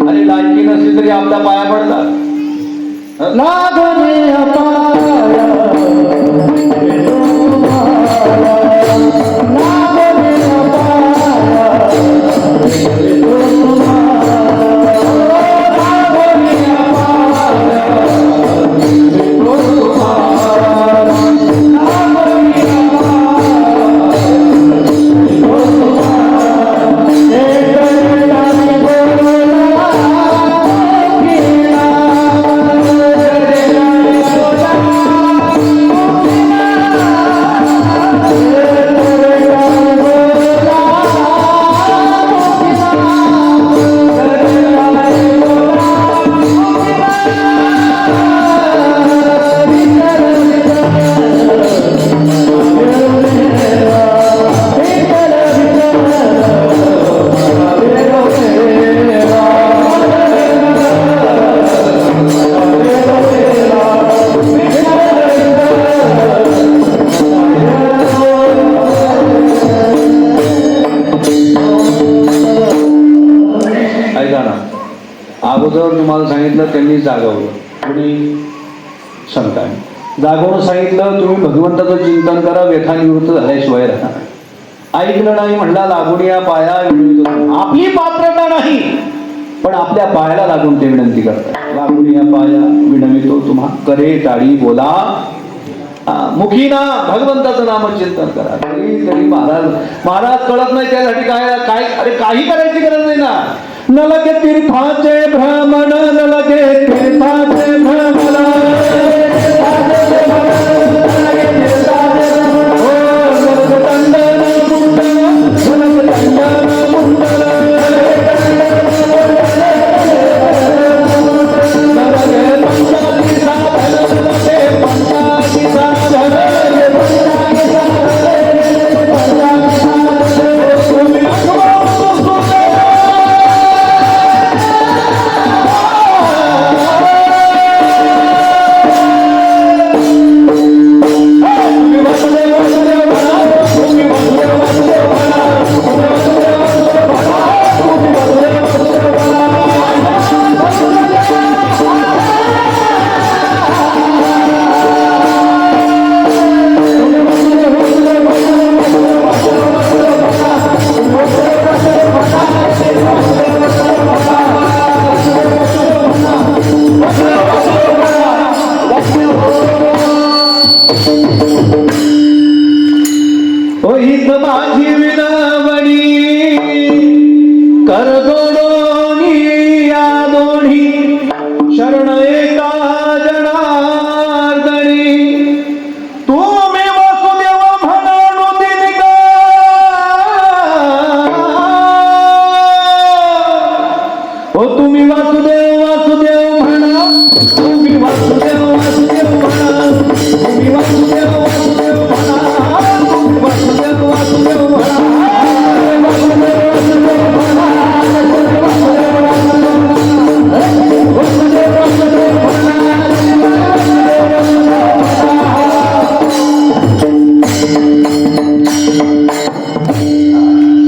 आणि लायकी नसली तरी आपल्या पाया पडतात. लागणे सांगितलं त्यांनी जागवलं. कोणी? संतांनी जागवून सांगितलं तुम्ही भगवंताचं चिंतन करा, व्यथा निवृत्त झाल्याशिवाय राहणार. ऐकलं नाही, म्हणला लागून या पाया विनवितो. आपली पात्रता नाही पण आपल्या पायाला लागून ते विनंती करतात. लागून या पाया विनवितो तुम्हा, करे टाळी बोला मुखी ना भगवंताचं नामचिंतन करा. तरी महाराज कळत नाही त्यासाठी काय अरे काही करायची गरज नाही ना. न लगे तीर्थाचे भ्रमण, न लगे तीर्थाचे भ्रमण, माझी विनवणी कर दोडोनी या दोन्ही शरण एका जनार्दनी. तुम्ही वासुदेव म्हणून दिनिका, हो तुम्ही वासुदेव वासुदेव म्हणा, तुम्ही वासुदेव वासुदेव म्हणा, तुम्ही वासुदेव वासुदेव म्हणा, वासुदेव वासुदेव म्हणा.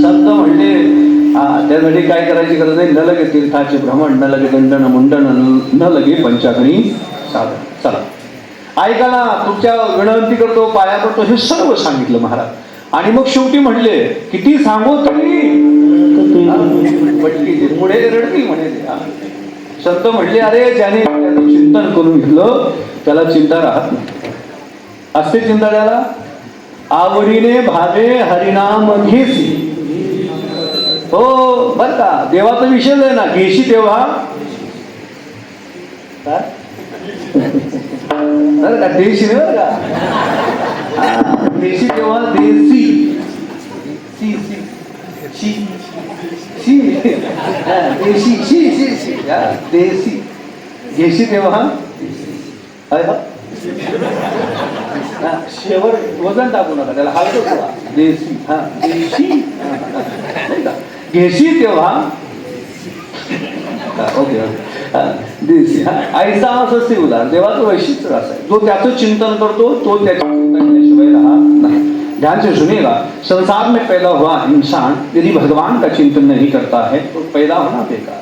संत म्हणले त्यासाठी काय करायची गरज नाही. न लगे तीर्थाचे भ्रमण, न लगे दंडन मुंडन, न लगे पंचाग्नी साधन. चला ऐका ना, तुमच्या विनंती करतो, पाया करतो, हे सर्व सांगितलं महाराज. आणि मग शेवटी म्हणले किती सांगू तरी पुढे रडतील म्हणे. संत म्हणले अरे ज्याने त्याचं चिंतन करून घेतलं त्याला चिंता राहत नाही. असते चिंता त्याला. आवडीने भावे हरिनाम घेसी. हो बर का, देवाचा विषय आहे ना. घेशी तेव्हा बरं का, देशी नाही बरं का, देशी तेव्हा देसी सी सी सी देशी शी शी शी देसी. घेशी तेव्हा शेवट वजन टाकू नका त्याला, हलतो देसी. हा देशी नाही का. घेशी तेव्हा ओके देसी. आईचा असं असते उदाहरण. देवाचं वैशिष्ट्य असं आहे, जो त्याचं चिंतन करतो तो त्याची चिंता केल्याशिवाय राहत नाही. ध्यान से सुनिएगा, संसार में पैदा हुआ इंसान यदि भगवान का चिंतन नहीं करता है तो पैदा होना बेकार.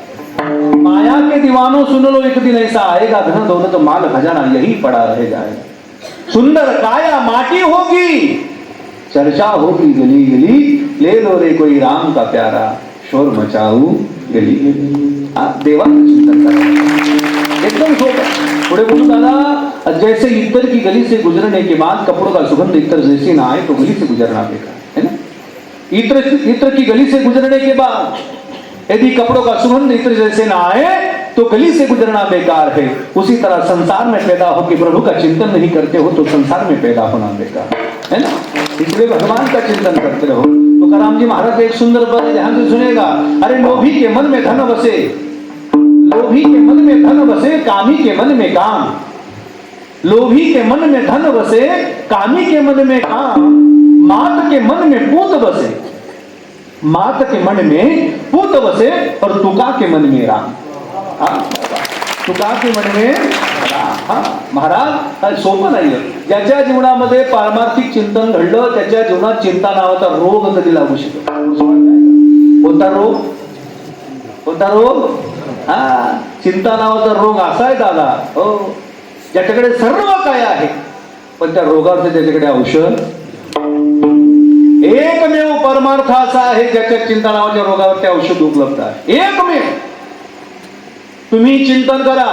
माया के दीवानों सुन लो, एक दिन ऐसा आएगा धन दौलत माल खजाना यही पड़ा रह जाएगा. सुंदर काया माटी होगी, चर्चा होगी गली गली, ले लो रे कोई राम का प्यारा, शोर मचाऊ गली गली. देवाचं चिंतन करा, एकदम सोपं. पुढे बोलू दादा, जैसे इतर की गली से गुजरने के बाद कपड़ों का सुगंध इतर जैसे ना आए तो गली से गुजरना बेकार है ना. इत्र की गली से गुजरने के बाद यदि कपड़ों का सुगंध इत्र जैसे ना आए तो गली से गुजरना बेकार है. उसी तरह संसार में पैदा हो कि प्रभु का चिंतन नहीं करते हो तो संसार में पैदा होना बेकार है ना. इसलिए भगवान का चिंतन करते रहो. तो तुकाराम जी महाराज एक सुंदर पद ध्यान से सुनेगा. अरे लोभी के मन में धन बसे, लोभी के मन में धन बसे, कामी के मन में काम. लोभी के मन में धन बसे, कामी के मन में काम. मात के मन में पूत बसे, मात के मन में पूत बसे और तुका के मन में राम. तुका के मन में राम. महाराज सोपं नाही. ज्याच्या जीवनामध्ये पारमार्थिक चिंतन घडलं त्याच्या जीवनात चिंता नावाचा रोग कधी लागू शकतो. कोणता रोग? कोणता रोग? चिंता नावाचा रोग असा आहे दादा, हो, ज्याच्याकडे सर्व काय आहे पण त्या रोगाचं त्याच्याकडे औषध. एकमेव परमार्थ असा आहे ज्याच्या चिंता नावाच्या रोगावर ते औषध उपलब्ध आहे. एकमेव. तुम्ही चिंतन करा,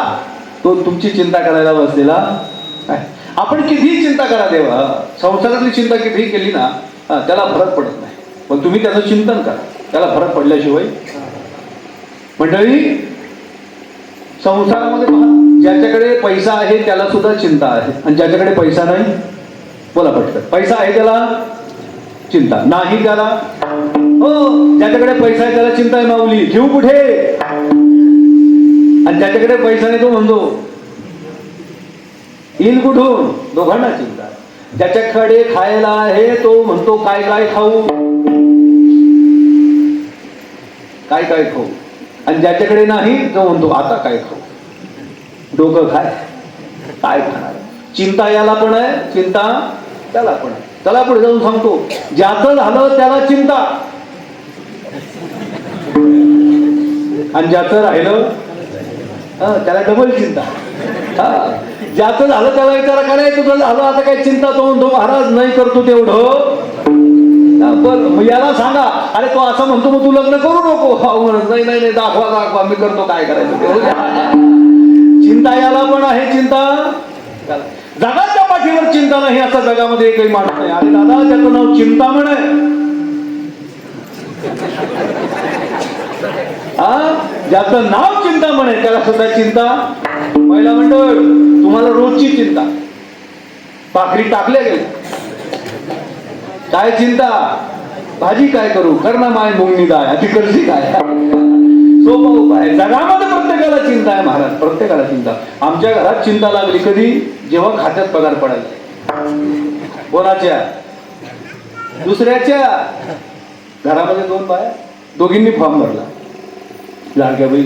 तो तुमची चिंता करायला बसलेला आहे. आपण कितीही चिंता करा देवा, संसारातली चिंता कितीही केली ना त्याला फरक पडत नाही, पण तुम्ही त्याचं चिंतन करा, त्याला फरक पडल्याशिवाय. मंडळी, संसारामध्ये पहा, ज्याच्याकडे पैसा आहे त्याला सुद्धा चिंता आहे, आणि ज्याच्याकडे पैसा नाही, बोला पटकन, पैसा आहे त्याला चिंता नाही, त्याला हो, ज्याच्याकडे पैसा आहे त्याला चिंता आहे, माऊली ठेवू कुठे, आणि ज्याच्याकडे पैसा नाही तो म्हणतो येईल कुठून, दोघांना चिंता. ज्याच्याकडे खायला आहे तो म्हणतो काय काय खाऊ, काय काय खाऊ, आणि ज्याच्याकडे नाही तो म्हणतो आता काय खाऊ, डोकं काय खाणार. चिंता याला पण आहे, चिंता त्याला पण आहे. त्याला पुढे जाऊन सांगतो, ज्याचं झालं त्याला चिंता, आणि ज्याचं राहिलं त्याला डबल चिंता. ज्याचं झालं त्याला विचार काय तुझं झालं आता काय चिंता, तो म्हणतो महाराज नाही करतो तेवढं. मग याला सांगा, अरे तो असं म्हणतो मग तू लग्न करू नको, म्हणत नाही नाही दाखवा मी करतो, काय करायचं तेवढं. चिंता याला पण आहे, चिंता जगाच्या पाठीवर चिंता नाही असा जगामध्ये एकही माणूस नाही. आणि दादा त्याचं नाव चिंतामण आहे. ज्याचं नाव चिंतामण आहे त्याला सुद्धा चिंता. महिला मंडळ, तुम्हाला रोजची चिंता, भाकरी टाकल्या गेल्या, काय चिंता, भाजी काय करू, करणं माय मुंगनी दाय, अति करशी काय, सोपा उपाय. जगामध्ये प्रत्येकाला चिंता आहे महाराज, प्रत्येकाला चिंता. आमच्या घरात चिंता लागली कधी, जेव्हा खात्यात पगार पडायचा. कोणाच्या, दुसऱ्याच्या. घरामध्ये 2 बाया, दोघींनी फॉर्म भरला, लाडक्या बाई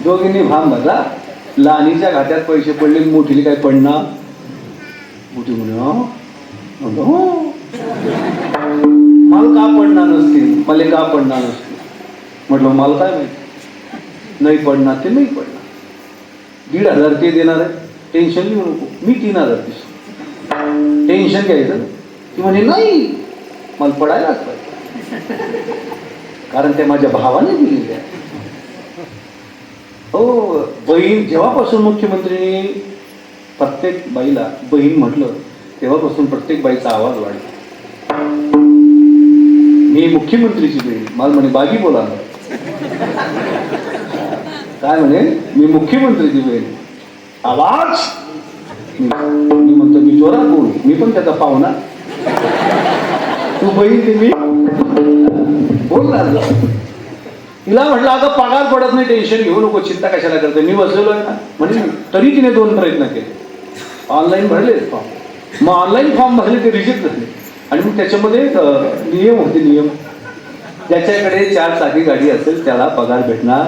दोघींनी फॉर्म भरला. लहानीच्या खात्यात पैसे पडले, मोठीला काय पडणार, मोठी म्हणे मला का पडणार नसतील, मला का पडणार नसतील. म्हटलं मला काय माहिती, नाही पडणार ते नाही पडणार. 1,500 ते देणार आहे, टेन्शन घेऊ नको, मी 3,000 देतो, टेन्शन घ्यायचं. ती म्हणे नाही मला पडायलाच पाहिजे, कारण ते माझ्या भावाने दिलेले आहे. हो, बहीण जेव्हापासून मुख्यमंत्र्यांनी प्रत्येक बाईला बहीण म्हटलं तेव्हापासून प्रत्येक बाईचा आवाज वाढला. मी मुख्यमंत्रीची बहीण, मला म्हणे बागी बोला, काय म्हणे मी मुख्यमंत्रीची बहीण, आवाज. मी म्हणतो मी जोरात बोलू, मी पण त्याचा पाहुणा, तू बहीण ते मी बोलणार. तिला म्हटलं अगं पगार पडत नाही, टेन्शन घेऊ नको, चिंता कशाला करते, मी बसलेलो आहे ना. म्हणजे तरी तिने 2 प्रयत्न केले, ऑनलाईन भरले फॉर्म. मग ऑनलाईन फॉर्म भरले ते रिजेक्ट झाले. आणि मग त्याच्यामध्ये नियम होते, नियम ज्याच्याकडे 4 चाकी गाडी असेल त्याला पगार भेटणार.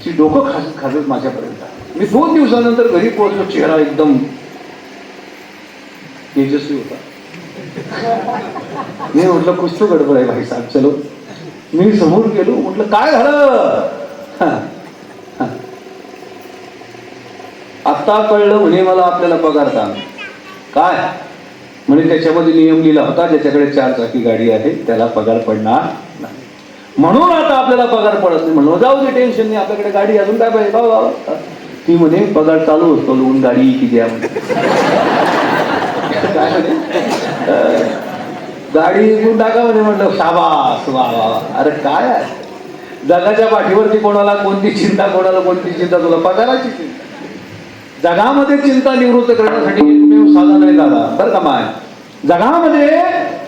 ती डोकं खाजत खाजत माझ्यापर्यंत. मी 2 दिवसानंतर घरी पोहोचलो, चेहरा एकदम तेजस्वी होता. मी म्हटलं कुछ तो गडबड आहे भाई साहेब, चलो. मी समोर गेलो, म्हटलं काय झालं, आता कळलं म्हणे मला आपल्याला पगार काम काय. म्हणजे त्याच्यामध्ये नियम लिहिला होता, ज्याच्याकडे 4 चाकी गाडी आहे त्याला पगार पडणार नाही, म्हणून आता आपल्याला पगार पडत नाही. म्हणून जाऊ दे, टेन्शन नाही, आपल्याकडे गाडी अजून काय पाहिजे बाबा. ती म्हणे पगार चालू होतो लोन गाडी किती आहे काय म्हणे, गाडी विकून टाका म्हणे. म्हटलं शाबास वा वा. अरे काय आहे, जगाच्या पाठीवरती कोणाला कोणती चिंता, कोणाला कोणती चिंता, तुला पगाराची चिंता. जगामध्ये चिंता निवृत्त करण्यासाठी एकमेव साधन आहे दादा, बरं का माय. जगामध्ये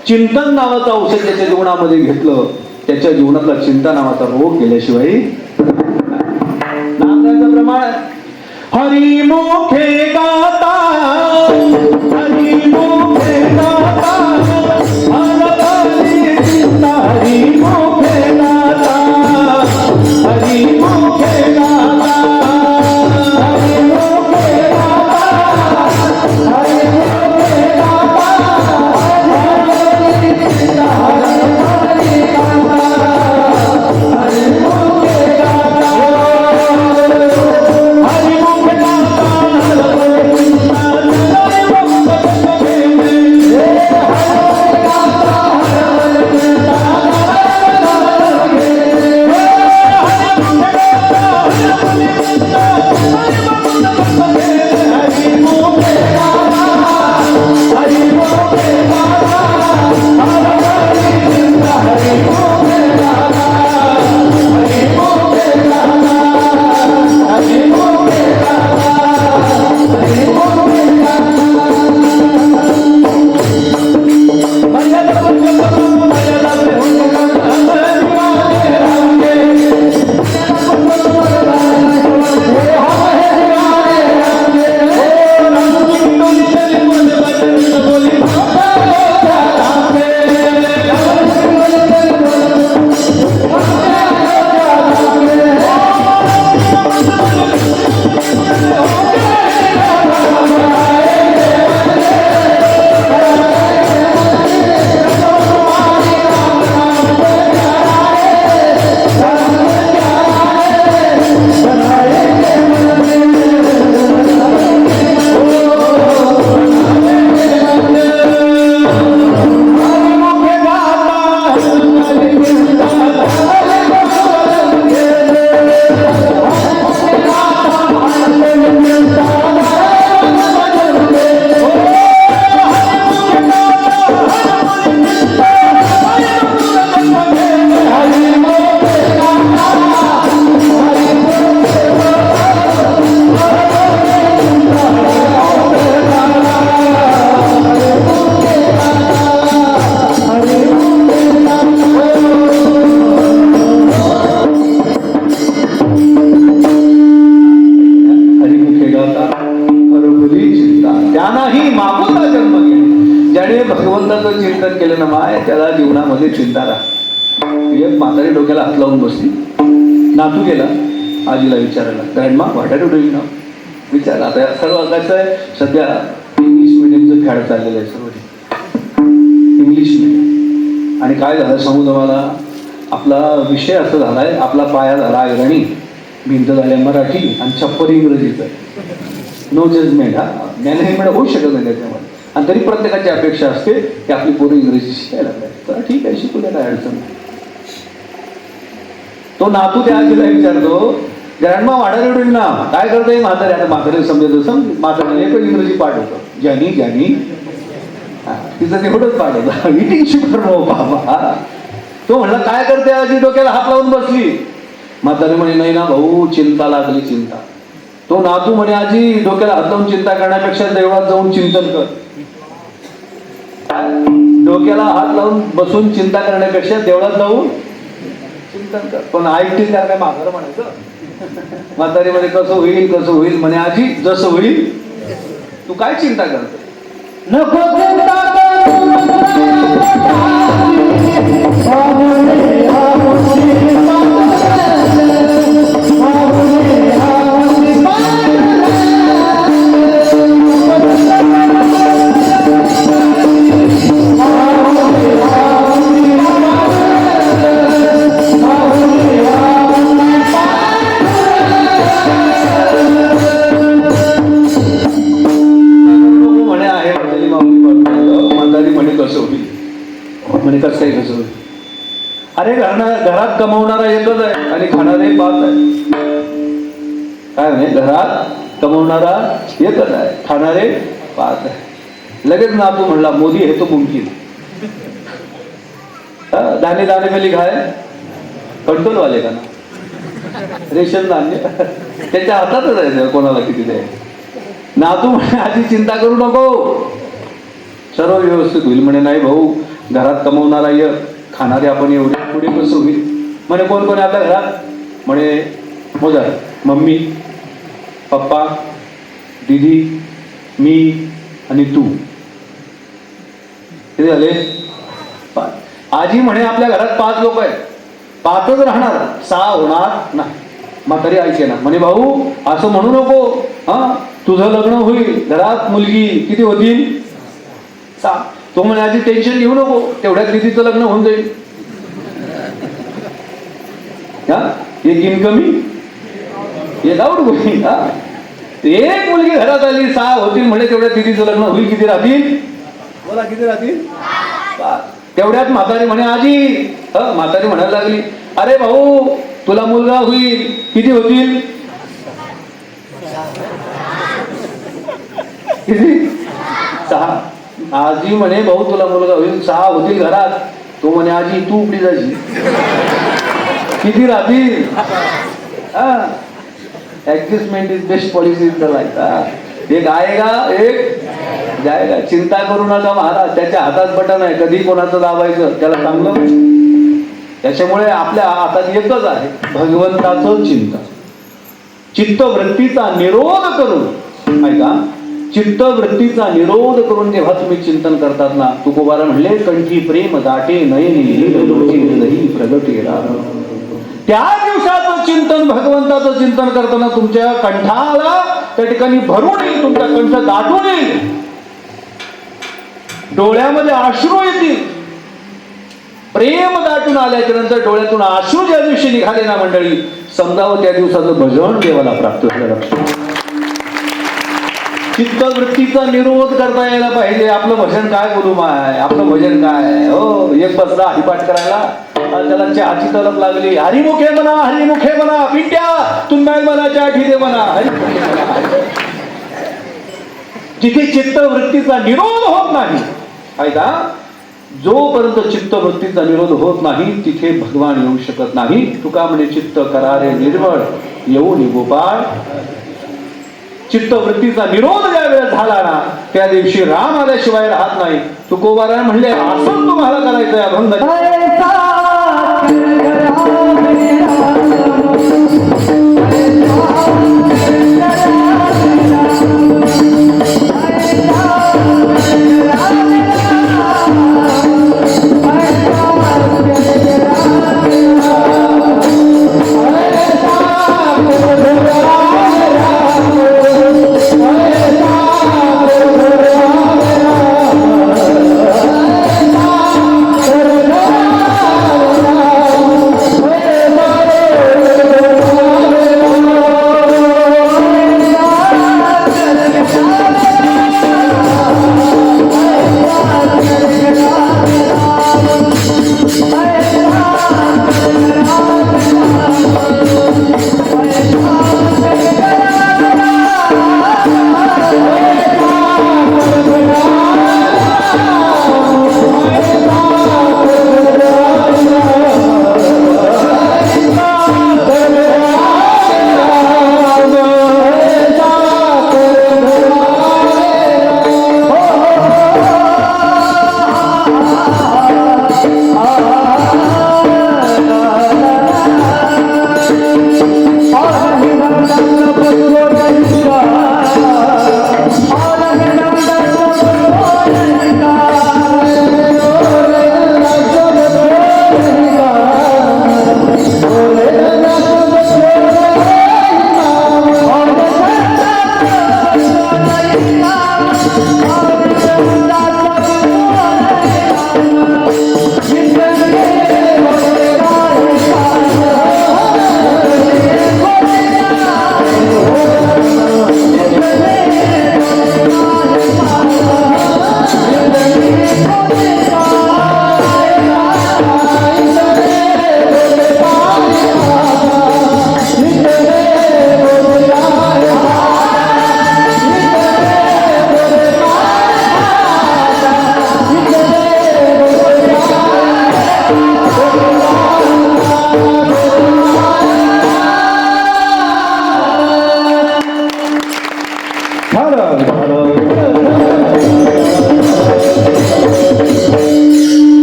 चिंतन नावाचं औषध त्याच्या जीवनामध्ये घेतलं, त्याच्या जीवनातला चिंता नावाचा रोग गेल्याशिवाय नामदेवाचं प्रमाण. हरी मुखे गाता, हरी मुखे गाता, हरी मुखे गाता, हरी मुखे गाता, हरी मुखे गाता, हरी मुखे गाता, हरी मुखे गाता, हरी नाही मागोता जन्म घेणे. ज्याने भगवंताचं चिंतन केलं ना माय, त्याला जीवनामध्ये चिंता राहते. एक म्हातारी डोक्याला हात लावून बसली. नातू गेला आजीला विचारायला, grandma what are you doing now. विचार आता सर्व कसं आहे, सध्या इंग्लिश मिडियमचं फॅड चाललेलं आहे सर्व इंग्लिश मिडियम. आणि काय झालं सांगू तुम्हाला, आपला विषय असं झालाय, आपला पाया झाला ऐरणी, भिंत झाल्या मराठी आणि छप्पर इंग्रजीचं. नो जजमेंट, मॅनेजमेंट होऊ शकत नाही त्याच्यामध्ये. आणि तरी प्रत्येकाची अपेक्षा असते की आपली पोरं इंग्रजी शिकायला पाहिजे. तर ठीक आहे, शिकू द्या, काय अडचण नाही. तो नातू त्या आजीला विचारतो, ग्रँडमा वाढायला डुईंग ना, काय करतोय म्हातारे. आता म्हातारे समजत असं म्हाताऱ्याला एकच इंग्रजी पाठ होतं, ज्यानी ज्यानी, तिचं तेवढंच पाठ होतं, इटिंग शुगर नो बाबा. तो म्हणला काय करते आजी, डोक्याला हात लावून बसली. म्हातारे म्हणे नाही ना भाऊ, चिंता लागली चिंता. तो नातू म्हणे आजी डोक्याला हात लावून चिंता करण्यापेक्षा देवळात जाऊन चिंतन कर. डोक्याला हात लावून बसून चिंता करण्यापेक्षा देवळात जाऊन चिंतन कर. पण ऐकते त्या काय माघार म्हणायचं. म्हातारी मध्ये कसं होईल कसं होईल म्हणे आजी, जसं होईल. तू काय चिंता करते. नको चिंता म्हणे कसं आहे कसं. अरे घरात कमवणारा एकच आहे आणि खाणारे पाच आहे. काय म्हणे, घरात कमवणारा एकच आहे, खाणारे पाच आहे. लगेच नातू म्हणला मोदी हे तो मुमकिन. दाणे दाणे में लिखा है, कंट्रोल वाले का ना, रेशन धान्य त्याच्या हातातच आहे, कोणाला किती द्यायचं. नातू म्हणे आधी चिंता करू नको, सर्व व्यवस्थित होईल. म्हणे नाही भाऊ, घरात कमवणारा एक, खाणारे आपण एवढे, पुढे कसं होईल. म्हणे कोण कोण आपल्या घरात. म्हणे मोजा, मम्मी पप्पा दीदी मी आणि तू. किती झाले, आजी म्हणे आपल्या घरात 5 लोक आहेत, 5च राहणार, 6 होणार नाही. म्हातारी ऐके ना. म्हणे भाऊ असं म्हणू नको, हा तुझं लग्न होईल, घरात मुलगी किती होतील, 6. तो म्हणे आधी टेन्शन घेऊ नको, तेवढ्यात दीदीचं लग्न होऊन जाईल. एक इनकमी एक आउट गोईंग. एक मुलगी घरात आली, 6 होतील म्हणे, तेवढ्यात दीदीचं लग्न होईल. किती राहतील, बोला किती राहतील, 5. तेवढ्यात म्हातारी म्हणे आजी, म्हातारी म्हणायला लागली अरे भाऊ तुला मुलगा होईल, किती होतील, किती, 6. आजी म्हणे भाऊ तुला मुलगा होईल, 6 होतील घरात. तो म्हणे आजी तू उपडी जायची, किती राहतील. Adjustment is best policy in the life. एक आएगा एक जाएगा. चिंता करू नका महाराज, त्याच्या हातात बटन आहे, कधी कोणाचं दाबायचं त्याला चांगलं. त्याच्यामुळे आपल्या हातात एकच आहे, भगवंताचं चिंतन. चित्तवृत्तीचा निरोध करून, ऐका, चित्तवृत्तीचा निरोध करून जेव्हा तुम्ही चिंतन करतात ना, तुकोबारा म्हणले कंठी प्रेम दाटे नयनी प्रगटेला. त्या दिवसाचं चिंतन, भगवंताचं चिंतन करताना तुमच्या कंठाला त्या ठिकाणी भरून येईल, तुमचा कंठ दाटून येईल, डोळ्यामध्ये अश्रू येतील. प्रेम दाटून आल्याच्या नंतर डोळ्यातून अश्रू ज्या दिवशी निघाले ना मंडळी, समजावं त्या दिवसाचं भजन देवाला प्राप्त झालं. चित्तवृत्तीचा निरोध करता यायला पाहिजे. आपलं भजन काय बोलू माय, आपलं भजन काय. हो, एक बसला हरिपाठ करायला, त्याला चहाची तलप लागली, हरिमुखे म्हणा हरिमुखे म्हणा, पिंट्या तुम्ही म्हणा चहा ठिरे म्हणा. जिथे चित्तवृत्तीचा निरोध होत नाही, ऐका, जोपर्यंत चित्तवृत्तीचा निरोध होत नाही तिथे भगवान येऊ शकत नाही. तुका म्हणे चित्त करारे निर्मळ येऊन गोपाळ. चित्तवृत्तीचा निरोध ज्या वेळेस झाला ना, त्या दिवशी राम आल्याशिवाय राहत नाही. तुकोबारा म्हणले असं तुम्हाला करायचं अभंग.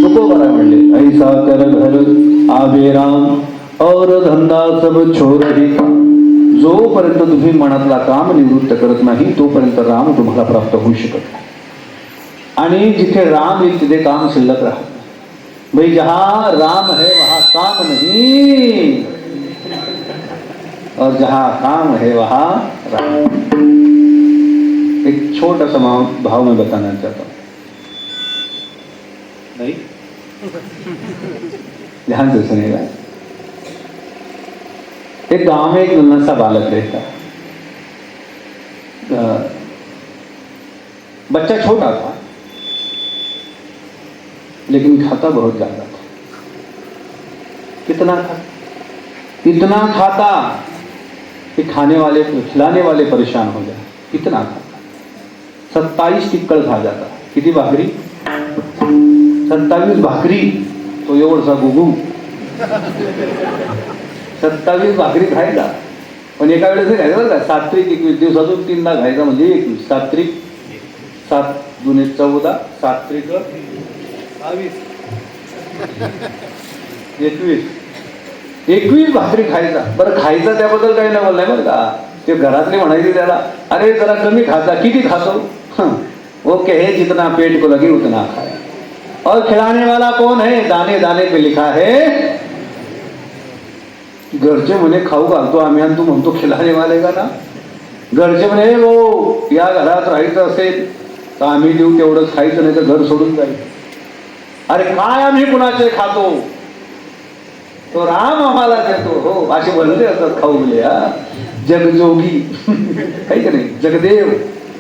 तुकोबाराय म्हणले, ऐसा कर घर आवे राम और धंदा सब छोरही. जोपर्यंत तुम्ही मनातला काम निवृत्त करत नाही तोपर्यंत राम तुम्हाला प्राप्त होऊ शकत नाही. आणि जिथे राम येईल तिथे काम शिल्लक राहत. भाई जहां राम है वहां काम नहीं, और जहां काम है वहां राम. एक छोटा सा भाव मैं बताना चाहता हूं. नहीं ध्यान से सुनेगा. एक गांव में एक नन्हा सा बालक रहता. बच्चा छोटा था लेकिन खाता बहुत ज्यादा था. कितना था? इतना खाता कि खाने वाले खिलाने वाले परेशान हो जाए. इतना खाता. 27 टिक्कळ खा जाता. किती भाकरी? 27 भाकरी. तो एवढसा गुगू 27 भाकरी खायचा. पण एका वेळेस खायचं बरं का. सात्विक 21 दिवसातून 3दा खायचा म्हणजे 21. सात्विक 7 दुने 14, सात्विक 21 भाकरी खायचा. बरं खायचा त्याबद्दल काही नाही बोललाय बरं का. ते घरातले म्हणायचे त्याला, अरे जरा कमी खाता. किती खातो? वो कहे जितना पेट को लगे उतना खाए. और खिलाने वाला कौन है? दाने दाने पे लिखा है. घरचे म्हणे खाऊ घालतो आम्ही आणि तू म्हणतो खिलाने वाले का ना. घरचे म्हणे भाऊ या घरात राहायचं असेल तर आम्ही देऊ तेवढंच खायचं, नाही तर घर सोडून जाईल. अरे काय आम्ही कुणाचे खातो, तो राम आम्हाला देतो. हो असे बनले असतात खाऊ गेले. जगजोगी काही का नाही, जगदेव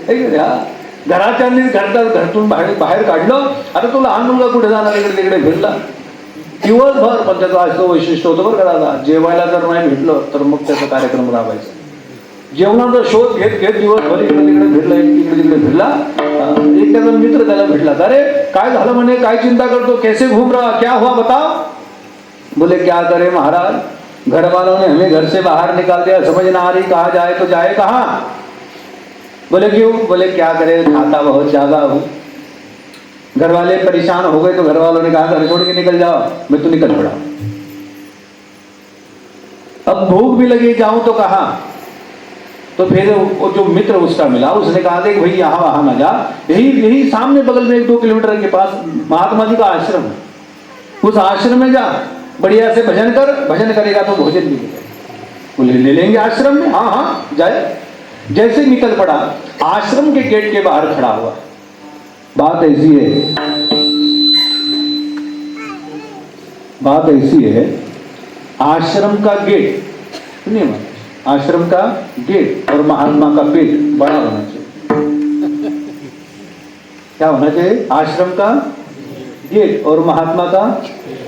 काही का नाही. घराच्यांनी घरातून बाहेर काढलं. आता तो लहान मुलगा कुठे जाणार, इकडे तिकडे फिरला दिवसभर. पण त्याचं असं वैशिष्ट्य होतं बरं का दादा, जेवायला जर नाही भेटलं तर मग त्याचा कार्यक्रम राबायचा. जेवणाचा शोध घेत घेत दिवसभर इकडे तिकडे फिरला, इकडे तिकडे फिरला. एक त्याचा मित्र त्याला भेटला. अरे काय झालं म्हणे, काय चिंता करतो, कैसे घूम रहा, क्या हुआ बताओ. बोले क्या करे महाराज, घर वालों ने हमें घर से बाहर निकाल दिया, समझ ना आ रही कहाँ जाए तो जाए कहाँ. बोले क्यों? बोले क्या करे, खाता बहुत ज्यादा हूँ. घर वाले परेशान हो गए तो घर वालों ने कहा घर छोड़ के निकल जाओ. मैं तो निकल पड़ा. अब भूख भी लगी, जाऊं तो कहाँ. तो फिर वो जो मित्र उसका मिला, उसने कहा देख भाई यहाँ वहां ना जा, यही सामने बगल में 1-2 किलोमीटर के पास महात्मा जी का आश्रम है. उस आश्रम में जा, बढ़िया से भजन कर, भजन करेगा तो भोजन भी मिलेगा. बोले ले लेंगे आश्रम में. हाँ हाँ जाए. जैसे निकल पड़ा, आश्रम के गेट के बाहर खड़ा हुआ. बात ऐसी है, आश्रम का गेट सुनिए मत, आश्रम का गेट और महात्मा का पेट बड़ा होना चाहिए. क्या होना चाहिए? आश्रम का गेट और महात्मा का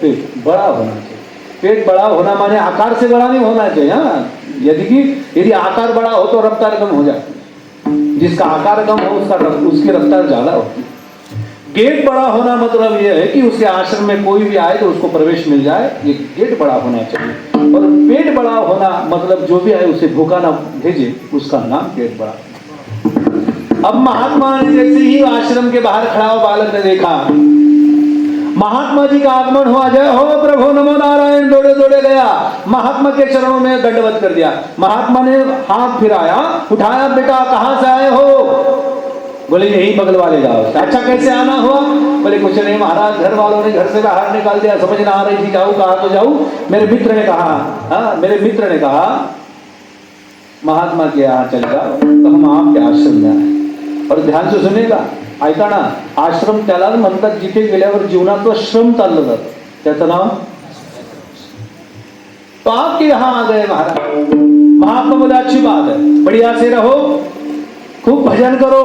पेट बड़ा होना चाहिए. पेट बड़ा होना माने आकार से बड़ा नहीं होना चाहिए. हाँ, यदि आकार बड़ा हो तो रफ्तार कम हो जाती है. जिसका आकार कम हो उसकी रफ्तार ज्यादा होती है. गेट बड़ा होना मतलब यह है कि उसके आश्रम में कोई भी आए तो उसको प्रवेश मिल जाए. ये गेट बड़ा होना चाहिए. और पेट बड़ा होना मतलब जो भी आए उसे भूखा ना भेजे, उसका नाम पेट बड़ा. अब महात्मा ने जैसे ही आश्रम के बाहर खड़ा हुआ बालक ने देखा, महात्मा जी का आगमन हुआ. जय हो प्रभु नमो नारायण. दौड़े दौड़े गया, महात्मा के चरणों में दंडवत कर दिया. महात्मा ने हाथ फिराया, उठाया, बेटा कहाँ से आए हो. बोले यही बगल वाले गांव से. अच्छा कैसे आना हुआ? बोले कुछ नहीं महाराज, घर वालों ने घर से बाहर निकाल दिया, समझ ना आ रही थी जाऊं कहाँ तो जाऊं. मेरे मित्र ने कहा महात्मा के यहाँ चले जाओ तो हम आपके आश्रम में आए. और ध्यान से सुनेगा, ऐका ना, आश्रम त्याला म्हणतात जिथे गेल्यावर जीवनाचं श्रम चाललं जातं, त्याचं नाव. तो आपके यहाँ आ गए महाराज. महात्मा बोले अच्छी बात है, बढ़िया से रहो, खूब भजन करो.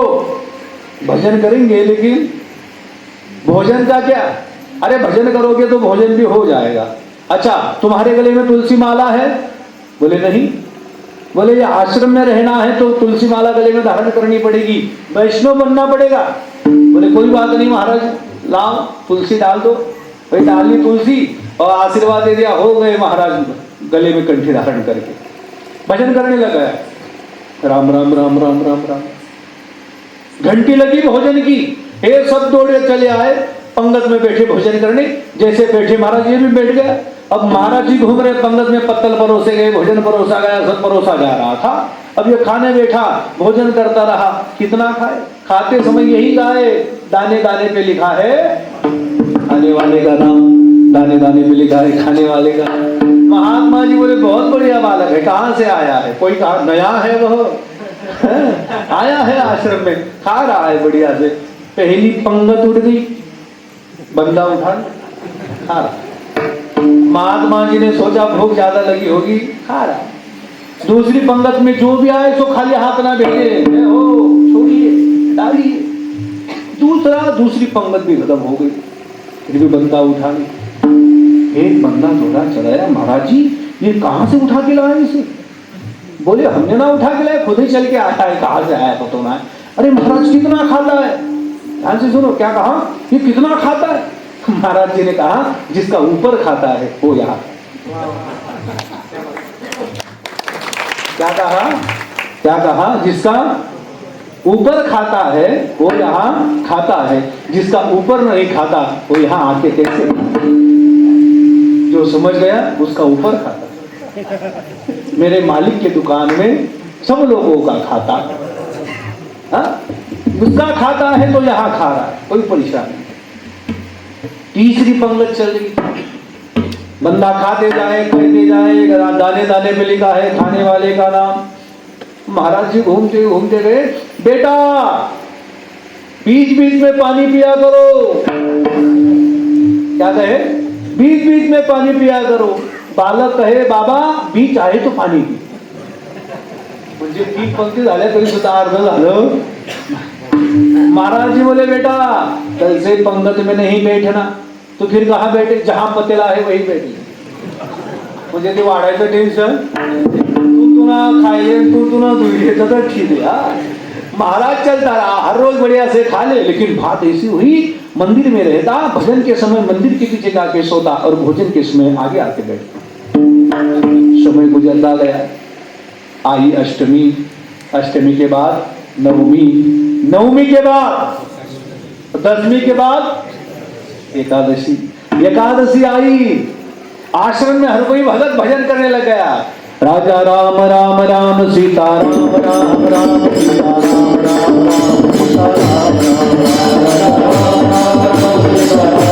भजन करेंगे लेकिन भोजन का क्या? अरे भजन करोगे तो भोजन भी हो जाएगा. अच्छा तुम्हारे गले में तुलसी माला है? बोले नहीं. बोले ये आश्रम में रहना है तो तुलसी माला गले में धारण करनी पड़ेगी, वैष्णव बनना पड़ेगा. बोले कोई बात नहीं महाराज, लाओ तुलसी डाल दो. भाई डाली तुलसी और आशीर्वाद दे दिया, हो गए महाराज गले में कंठी धारण करके. भजन करने लगा. राम राम राम राम राम राम. घंटी लगी भोजन की, ये सब दौड़े चले आए पंगत में बैठे भोजन करने। जैसे बैठे महाराज ये भी बैठ गया। अब महाराज जी घूम रहे पंगत में, पत्तल परोसे गए, भोजन परोसा गया, सब परोसा जा रहा था। अब ये खाने बैठा, भोजन करता रहा। कितना खाए? खाते समय यही गाए, दाने दाने पे लिखा है खाने वाले का नाम, दाने दाने पे लिखा है खाने वाले का। महात्मा जी बोले बहुत बढ़िया बालक है, कहाँ से आया है? कोई कहा नया है वह आया है आश्रम में, खा रहा है बढ़िया से। पहली पंगत उठ गई, बंदा उठा खा रहा। महात्मा जी ने सोचा भूख ज्यादा लगी होगी, खा रहा। दूसरी पंगत में जो भी आए तो खाली हाथ ना भेजे, हो छोड़िए डालिए। दूसरी पंगत भी खत्म हो गई, फिर भी बंदा उठा नहीं। एक बंदा थोड़ा चलाया, महाराज जी ये कहाँ से उठा के लाए इसे? बोले हमने ना उठा के लाए, खुद ही चल के आया है। कहाँ से आया पता ना। अरे महाराज कितना खाता है? ध्यान से सुनो, क्या कहा? ये कितना खाता है? महाराज जी ने कहा जिसका ऊपर खाता है वो यहाँ। क्या कहा? क्या कहा? जिसका ऊपर खाता है वो यहाँ खाता है, जिसका ऊपर नहीं खाता वो यहाँ आके कैसे? जो समझ गया उसका ऊपर खाता। मेरे मालिक के दुकान में सब लोगों का खाता, उसका खाता है तो यहाँ खा रहा है, कोई परेशानी नहीं। तीसरी पंगत चल रही, बंदा खाते जाए खाते जाए, दाने दाने पे लिखा है खाने वाले का नाम। महाराज जी घूमते घूमते गए, बेटा बीच बीच में पानी पिया करो। क्या कहे? बीच बीच में पानी पिया करो। बालक कहे बाबा बीच आहे तो पाणी पी. म्हणजे 3 पंक्ती झाल्या तरी सुद्धा अर्ध झालं. महाराज जी बोले बेटा कल से पंगत में नहीं बैठना. तो फिर कहाँ बैठे? जहां पतेला है वही बैठे. म्हणजे ते वाढायचं टेन्शन. तू ना खाइए तू ना दुइए तो ठीक है. महाराज चलता रहा, हर रोज बढ़िया से खा ले. लेकिन बात ऐसी हुई मंदिर में रहता, भजन के समय मंदिर के पीछे जाके सोता और भोजन के समय आगे आके बैठता. समय गुजरता गया. आई अष्टमी, अष्टमी के बाद नवमी, नवमी के बाद दसवीं के बाद एकादशी. एकादशी आई, आश्रम में हर कोई भगत भजन करने लग गया. राजा राम राम राम सीता राम राम राम सीता राम राम राम सीता राम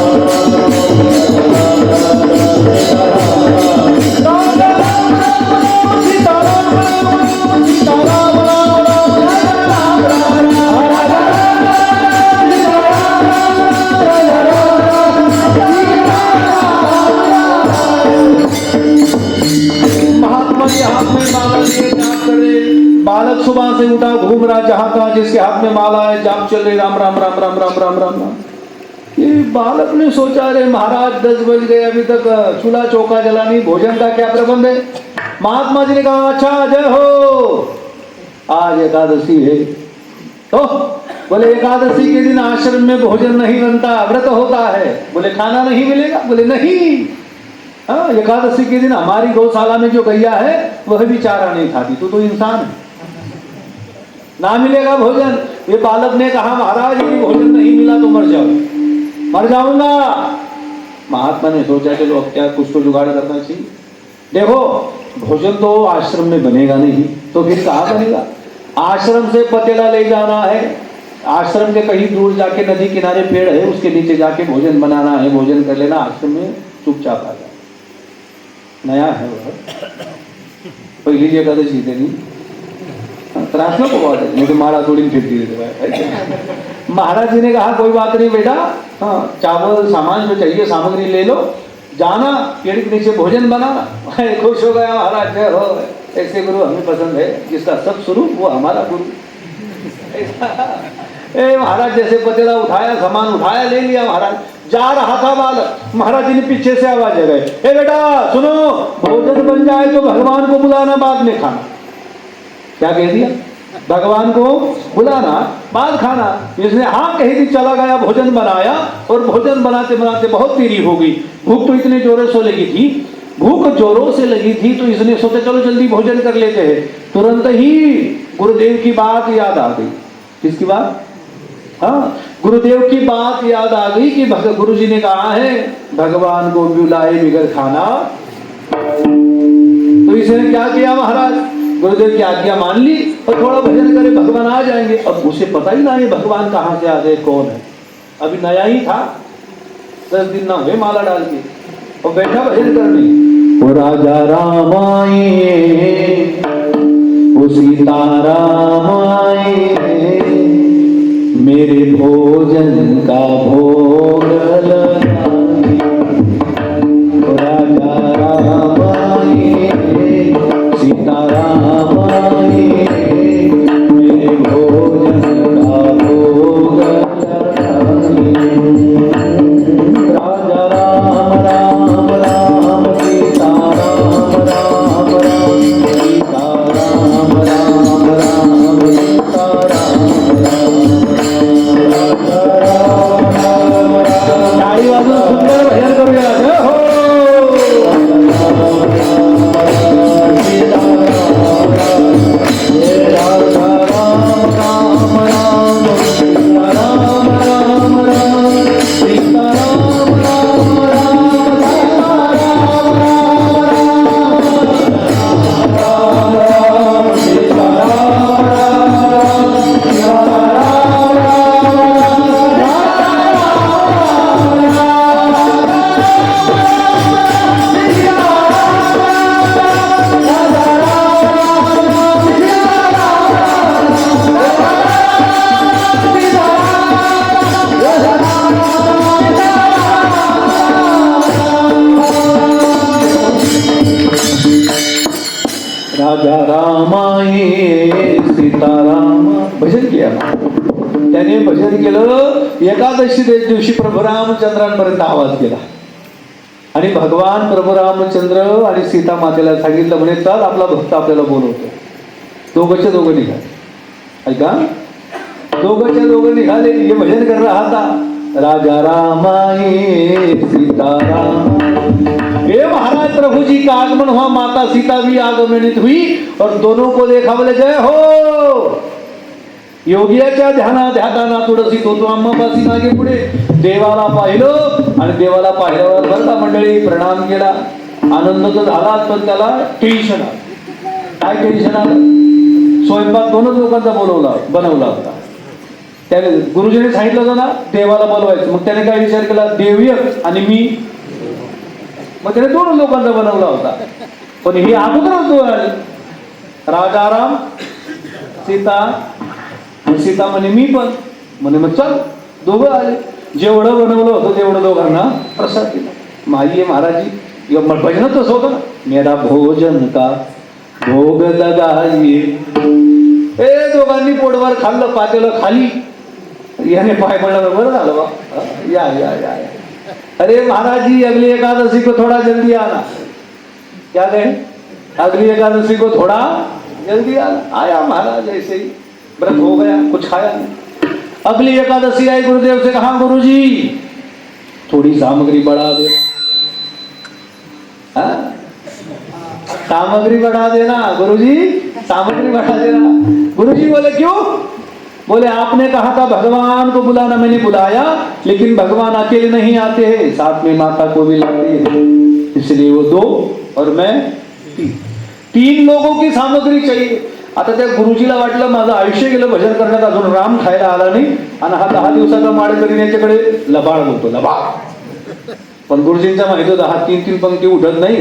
बालक सुबह से उठा, घूम रहा जहां था, जिसके हाथ में माला है, जाप चल रहे राम राम राम राम राम राम राम राम. ये बालक ने सोचा अरे महाराज 10 बज गए, अभी तक चूल्हा चौका जला नहीं, भोजन का क्या प्रबंध है. महात्मा जी ने कहा अच्छा जय हो, आज एकादशी है. तो बोले एकादशी के दिन आश्रम में भोजन नहीं बनता, व्रत होता है. बोले खाना नहीं मिलेगा? बोले नहीं. हाँ, एकादशी के दिन हमारी गौशाला में जो गैया है वह भी चारा नहीं खाती. तो इंसान है, ना मिलेगा भोजन. ये बालक ने कहा महाराज यदि भोजन नहीं मिला तो मर जाओ. मर जाऊंगा. महात्मा ने सोचा चलो अब क्या कुछ तो जुगाड़ करना चाहिए. देखो भोजन तो आश्रम में बनेगा नहीं तो फिर कहाँ बनेगा. आश्रम से पतेला ले जाना है, आश्रम के कहीं दूर जाके नदी किनारे पेड़ है उसके नीचे जाके भोजन बनाना है, भोजन कर लेना. आश्रम में चुपचाप आ जाए. नया है वह, पहली जगह तो सीधे नहीं त्रास को बहुत है, मुझे मारा थोड़ी फिरती रहती. महाराज जी ने कहा कोई बात नहीं बेटा, हाँ चावल सामान जो चाहिए सामग्री ले लो, जाना पेड़ के नीचे भोजन बनाना. खुश हो गया महाराज. जय हो, ऐसे गुरु हमें पसंद है, जिसका सब शुरू वो हमारा गुरु. महाराज जैसे पतेला उठाया, सामान उठाया, ले लिया. महाराज जा रहा था बालक, महाराज जी ने पीछे से आवाज लगाई, ए बेटा सुनो, भोजन बन जाए तो भगवान को बुलाना, बाद में खाना. क्या कह दिया? भगवान को बुलाना बाद खाना. इसने हाँ कही थी, चला गया, भोजन बनाया और भोजन बनाते बनाते बहुत देरी हो गई. भूख तो इतने जोरों से लगी थी, भूख जोरों से लगी थी तो इसने सोचा चलो जल्दी भोजन कर लेते हैं. तुरंत ही गुरुदेव की बात याद आ गई. किसकी बात? हाँ, गुरुदेव की बात याद आ गई कि गुरु जी ने कहा है भगवान को बुलाए बिगर खाना। तो इसने क्या किया महाराज, गुरुदेव की आज्ञा मान ली और थोड़ा भजन करे, भगवान आ जाएंगे। अब उसे पता ही ना ये भगवान कहाँ से आ गए, कौन है, अभी नया ही था, 10 दिन ना हुए माला डाल के, और बैठा भजन करने। वो राजा राम आए, वो सीता राम आए, मेरे भोजन का भोग लगाए। वो राजा राम आए, सीता राम आए, मेरे भोजन का भोग लगाए। राजा राम राम राम, सीता राम राम राम, सीता राम राम राम, सीता राम राम। ताली वाजवून सुंदर भजन करूया, जय हो। राजा राम आए, सीता राम, भजन किया त्याने। भजन केलं, एकादशी दिवशी प्रभू रामचंद्रांपर्यंत आवाज केला आणि भगवान प्रभू रामचंद्र आणि सीता मातेला सांगितलं म्हणे चल आपला भक्त आपल्याला बोलवतो। दोघंच्या दोघं निघाले, ऐका, दोघंच्या दोघं निघाले, हे भजन कर रहा था। राजा राम आए, सीता राम। हे महाराज, प्रभु जी का आगमन हुआ, माता सीता भी आगमनित हुई और दोनों को देखा, बोले जय हो। योगियाच्या ध्यानात थोडंशी तो अंबाबासी मागे पुढे देवाला पाहिलं आणि देवाला पाहिल्यावर बरं का मंडळी प्रणाम केला, आनंद तर झाला, पण त्याला टेन्शन आलं। काय टेन्शन आलं? स्वयंपाक दोनच लोकांचा बनवला होता। त्याने गुरुजीने सांगितलं होतं ना देवाला बोलवायचं, मग त्याने काय विचार केला, देव एक आणि मी, मग त्याने 2 लोकांचा बनवला होता। पण ही अगोदरच 2 आली, राजा राम, सीता। सीता म्हणे मी पण, म्हणे मग चल, दोघं आले। जेवढं बनवलं होतं तेवढं दोघांना प्रसाद दिला। माई महाराजी भजन तसं होतं ना, मेरा भोजन का भोग लगाइए। ए दोघांनी पोटभर खाल्लं, पातेलं खाली, याने पाय पडलं, बरं झालं बा, या या या या। अरे महाराज जी, अगली एकादशी को थोड़ा जल्दी आना। क्या कहें? अगली एकादशी को थोड़ा जल्दी आना। आया महाराज, ऐसे ही व्रत हो गया, कुछ खाया नहीं। अगली एकादशी आई, गुरुदेव से कहा गुरुजी थोड़ी सामग्री बढ़ा दे। सामग्री बढ़ा देना गुरुजी, सामग्री बढ़ा देना। गुरुजी बोले क्यों? बोले आपने कहा था भगवान को बुलाना, मैंने बुलाया, लेकिन भगवान अकेले नहीं आते हैं, साथ में माता को भी लाते हैं, इसलिए वो 2 और मैं 3 लोगों की सामग्री चाहिए। आता त्या गुरुजीला वाटलं माझं आयुष्य गेलं भजन करण्यात, अजून राम खायला आला नाही आणि हा 10 दिवसाचा माळकरी याच्याकडे लबाड बोलतो, लबाड। पण गुरुजींचा माहिती होता हा 3 पंक्ती उठत नाही,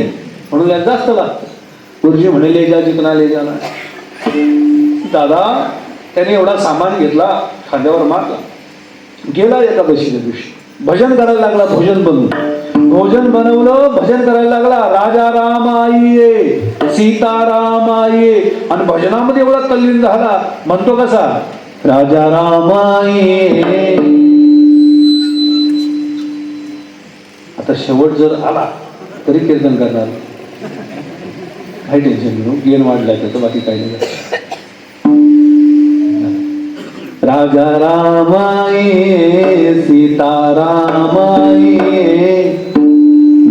म्हणून यात जास्त लागतं। गुरुजी म्हणे ले जा जितना ले जाना। दादा त्याने एवढा सामान घेतला, खांद्यावर मारला, गेला एकादशीच्या दिवशी भजन करायला लागला। भोजन बनवलं, भजन करायला लागला। राजा राम आईये, सीता राम आईये, आणि भजनामध्ये एवढा तल्लीन झाला, म्हणतो कसा, राजा राम आईये। आता शेवट जर आला तरी कीर्तन करणार, काही टेन्शन घेऊ, गेन वाढलाय त्याचं, बाकी काही नाही। राजा राम आए, सीता राम आए,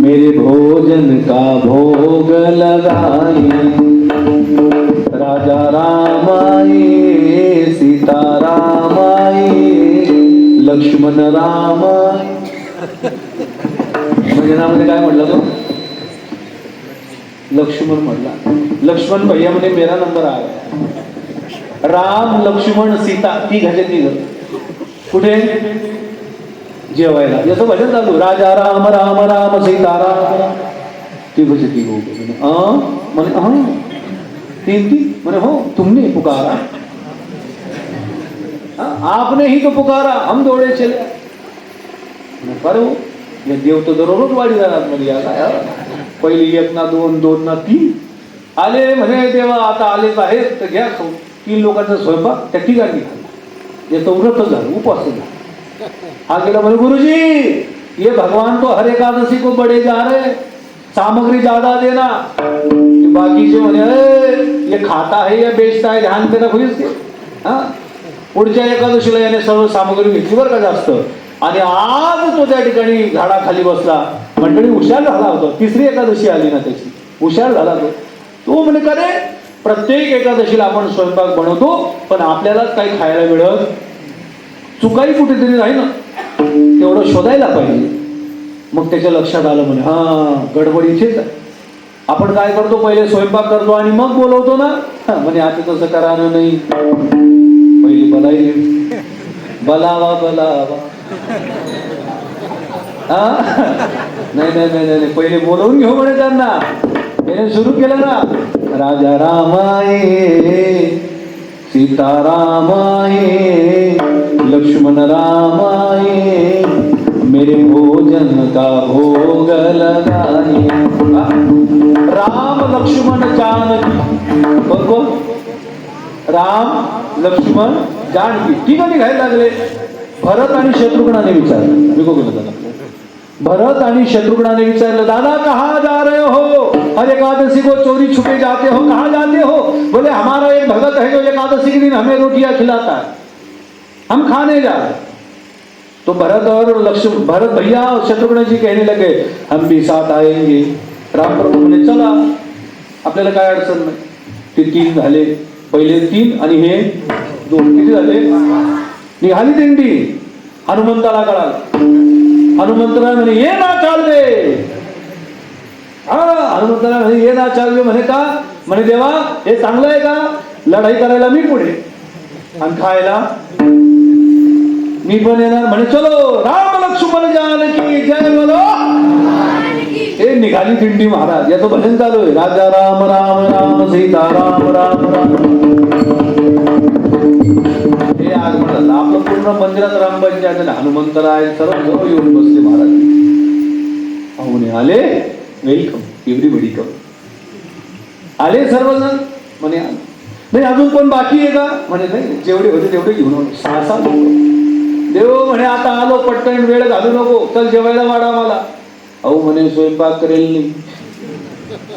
मेरे भोजन का भोग लगाए। राजा राम आए, सीता राम आए, लक्ष्मण राम. भजनामध्ये काय म्हटलं तो? लक्ष्मण म्हटला. लक्ष्मण भैया म्हणे मेरा नंबर आ गया. राम लक्ष्मण सीता ती घाचे ती घर कुठे जेवायला. याचं भजन चालू. राजा राम राम राम सीता राम ती घाचे ती गो म्हणे हा तीन ती म्हणे हो तुमने पुकारा आपने ही तो पुकारा हम दौड़े चले. बरो या देव तर दररोज वाढी जाणार म्हणजे आता पहिली 1 ना 2 2 ना 3 आले म्हणे देवा आता आलेच आहेत तर घ्या खाऊ. 3 लोकांचा स्वयंपाक त्या ठिकाणी याचं व्रत झालं उपवास झाला. हा गेला म्हणे गुरुजी ये भगवान तो हर एकादशी को बड़े जा रहे सामग्री ज्यादा देना. बाकीचे म्हणे ये खाता है या बेचता है ध्यान देना होईल ते. हा पुढच्या एकादशीला याने सर्व सामग्री घेतली बरं का जास्त. आणि आज तो त्या ठिकाणी झाडाखाली बसला. मंडळी हुशार झाला होता. 3री एकादशी आली ना त्याची हुशार झाला तो म्हणे का रे प्रत्येक एकादशीला आपण स्वयंपाक बनवतो पण आपल्यालाच काही खायला मिळत चुकाई कुठेतरी नाही ना तेवढं शोधायला पाहिजे. मग त्याच्या लक्षात आलं म्हणे हा गडबड इथेच आहे. आपण काय करतो पहिले स्वयंपाक करतो आणि मग बोलवतो ना. म्हणे आता तसं करायला नाही. पहिली बोलायली बलावा बलावा नाही नाही नाही नाही पहिले बोलवून घेऊ म्हणे त्यांना. त्याने सुरू केलं ना राजा रामाये सीता रामाये लक्ष्मण रामाये मेरे भोजन का भोग लगाए. राम लक्ष्मण जानकी बरोबर राम लक्ष्मण जानकी ठीक आहे घ्यायला लागले. भरत आणि शत्रुघ्नाने विचारलं. मी बघून भरत आणि शत्रुघ्नाने विचारलं दादा कहाँ जा रहे हो हर एकादशी को चोरी छुपे जाते हो कहाँ जाते हो. बोले हमारा एक भगत है जो एकादशी के दिन हमें रोटियां खिलाता है हम खाने जा रहे. तो भरत भैया और शत्रुघ्न जी कहने लगे हम भी साथ आएंगे. राम प्रभू म्हणे चला आपल्याला काय अडचण नाही. ते 3 झाले पहिले 3 आणि हे 2 किती झाले. निघाली दिंडी. हनुमंताला कळालं. हनुमंतराय म्हणे ये ना चाल दे. हनुमंतराय म्हणे ये ना चाल दे म्हणे का म्हणे देवा हे चांगलं आहे का लढाई करायला मी पुढे आणि खायला मी पण येणार. म्हणे चलो राम लक्ष्मण जानकी जय बोलो. हे निघाली दिंडी महाराज. याचं भजन चालू आहे. राजा राम राम राम सीता राम राम राम. हे आज म्हणाल आपलं पूर्ण मंदिरात रामबाईंच्या हनुमंतराय सर्व सर्व येऊन बसले महाराज. पाहुणे आले वेलकम एव्हरीबडी कम. आले सर्वजण म्हणे नाही अजून पण बाकी आहे का म्हणे नाही जेवढे होते तेवढे घेऊन 6 लोक. देव म्हणे आता आलो पटकन वेळ घालू नको चल जेवायला वाढा मला. अहो म्हणे स्वयंपाक करेल नाही.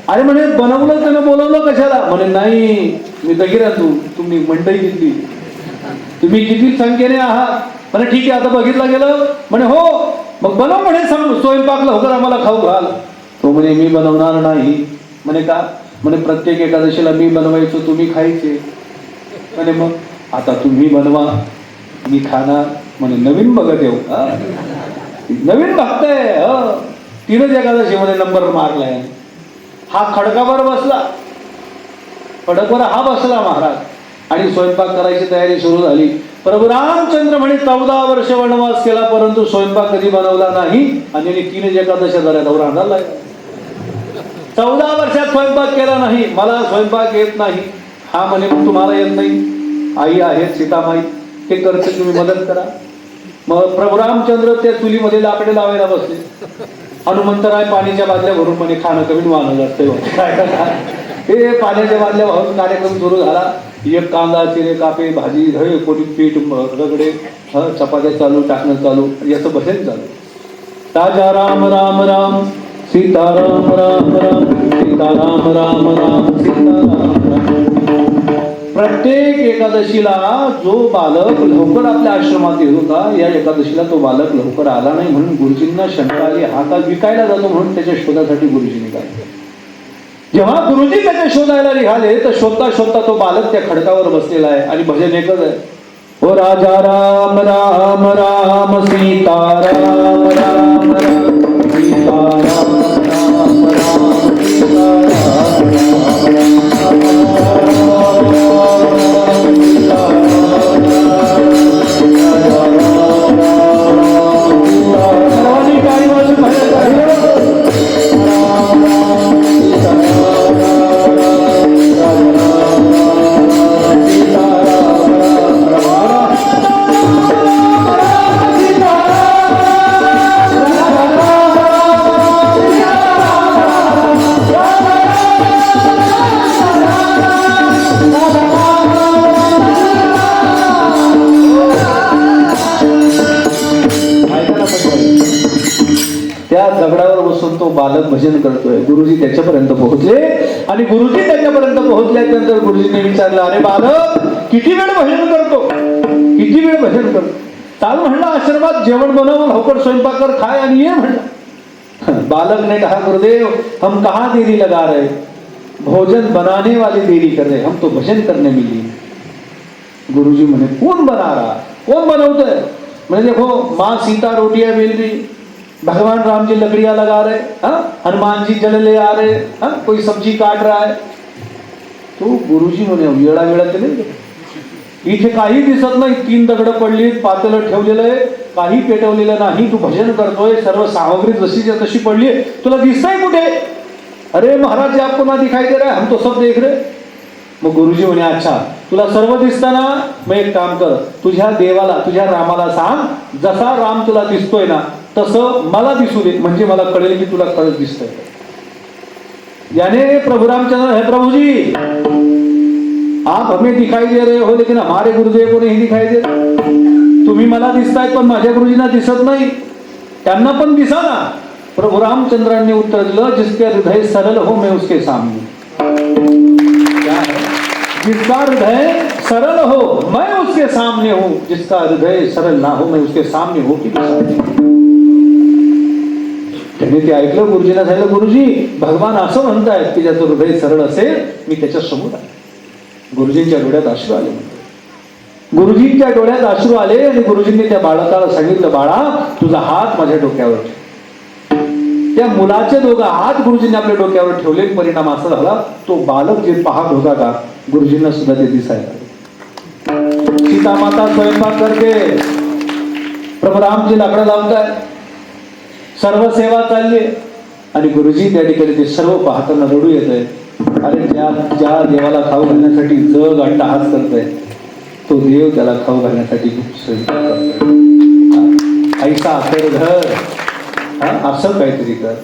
अरे म्हणे बनवलं त्यानं बोलवलं कशाला म्हणे नाही मी तगिरा तुम्ही मंडई घेतली तुम्ही किती संख्येने आहात. म्हणे ठीक आहे आता बघितलं गेलं. म्हणे हो मग बनव म्हणे स्वयंपाक लवकर आम्हाला खाऊ घाल. तो म्हणे मी बनवणार नाही. म्हणे का म्हणे प्रत्येक एकादशीला मी बनवायचो तुम्ही खायचे. म्हणे मग आता तुम्ही बनवा मी खाणार. म्हणे नवीन बघत येऊ नवीन बघताय 3च एकादशी मध्ये नंबर मारलाय. हा खडकावर बसला खडकवर हा बसला महाराज आणि स्वयंपाक करायची तयारी सुरू झाली. प्रभू रामचंद्र म्हणे 14 वर्ष वनवास केला परंतु स्वयंपाक कधी बनवला नाही. आणि 3च एकादशी झाल्या नवरा आणायला 14 वर्षात स्वयंपाक केला नाही. मला स्वयंपाक येत नाही. हा म्हणे तुम्हाला येत नाही. आई आहेत सीतामाई ते करते तुम्ही मदत करा. मग प्रभू रामचंद्र त्या चुलीमध्ये लाकडे लावायला बसले. हनुमंतराय पाण्याच्या बादल्या भरून म्हणे खाणं कमी वाहन असते. काय करणार हे पाण्याच्या बादल्या वाहून कार्यक्रम सुरू झाला. एक कांदा चिरे कापे भाजी धळे कोणी पीठ रगडे चपात्या चालू टाकणं चालू याचं भजन चालू. राजा राम राम राम सीता राम राम राम सीता राम राम राम सीता राम राम. प्रत्येक एकादशीला जो बालक लवकर आपल्या आश्रमात येत होता या एकादशीला तो बालक लवकर आला नाही म्हणून गुरुजींना शंका आली. हा का विकायला जातो म्हणून त्याच्या शोधासाठी गुरुजी निघाले. जेव्हा गुरुजी त्याच्या शोधायला निघाले तर शोधता शोधता तो बालक त्या खडकावर बसलेला आहे आणि भजन एकच आहे. ओ राजा राम राम राम तो बालक भजन करतोय. गुरुजी त्याच्यापर्यंत पोहोचले आणि गुरुजी त्याच्यापर्यंत पोहोचल्यानंतर गुरुजीने विचारलं, अरे बालक किती वेळ भजन करतो, किती वेळ भजन करतो? चाल म्हणलं आश्रमात, जेवण बनव, लवकर स्वयंपाक कर, खाय आणि ये म्हणलं. बालक ने कहा, गुरुदेव हम कहाँ देरी लगा रहे, भोजन बनाने वाली देरी कर रहे, हम तो भजन करने में लिए. गुरुजी म्हणे, कौन बना रहा, कौन बनवतोय? मैंने देखो माँ सीता रोटियां बेल रही, भगवान राम जी लकड़ियां लगा रहे, हनुमान जी जल ले आ रहे, कोई सब्जी काट रहा है. तो गुरुजी म्हणे, वेळा वेळा ते नाही, इथे काही दिसत नाही, 3 दगड पडली, पातेलं ठेवलेलं आहे, काही पेटवलेलं नाही, तू भजन करतोय, सर्व सामग्री जशीच्या तशी पडली, तुला दिसतंय कुठे? अरे महाराज जी आपको ना दिखाई दे रहा है, हम तो सब देख रहे. मग गुरुजी म्हणे, अच्छा तुला सर्व दिसताना, मग एक काम कर, तुझ्या देवाला, तुझ्या रामाला सांग, जसा राम तुला दिसतोय ना तसं मला दिसू दे, म्हणजे मला कळेल की तुला खरंच दिसतंय. याने प्रभु रामचंद्र, हे प्रभु जी आप हमें दिखाई दे रहे हो, लेकिन हमारे गुरुदेव को नहीं दिखाई दे. तुम्ही मला दिसताय पण माझ्या गुरुजींना दिसत नाही, त्यांना पण दिसा ना. प्रभु रामचंद्रांनी उत्तर दिलं, जिसके हृदय सरल हो मैं उसके सामने. जिसका हृदय सरल हो मैं उसके सामने हूं, जिसका हृदय सरल ना हो मैं उसके सामने हो की त्याने ते ऐकलं. गुरुजींना सांगितलं, गुरुजी भगवान असं म्हणतायत की ज्याचं हृदय सरळ असेल मी त्याच्या समोर आहे. गुरुजींच्या डोळ्यात अश्रू आले. गुरुजींच्या डोळ्यात अश्रू आले आणि गुरुजींनी त्या बालकाला सांगितलं, बाळा तुझा हात माझ्या डोक्यावर ठेव. त्या मुलाचे दोघं हात गुरुजींनी आपल्या डोक्यावर ठेवले. परिणाम असा झाला, तो बालक जे पाहत होता का गुरुजींना सुद्धा ते दिसायला. सीता माता स्वयंपाक करते, प्रभू रामजी लाकडं लावताय, सर्व सेवा चालली आणि गुरुजी त्या ठिकाणी ते सर्व पाहताना रडू येतंय. अरे ज्या देवाला खाऊ घालण्यासाठी जग अट्टहास करतोय, तो देव त्याला खाऊ घालण्यासाठी स्वयंपाक करतोय. ऐसा अखेर घर, असं काहीतरी कर.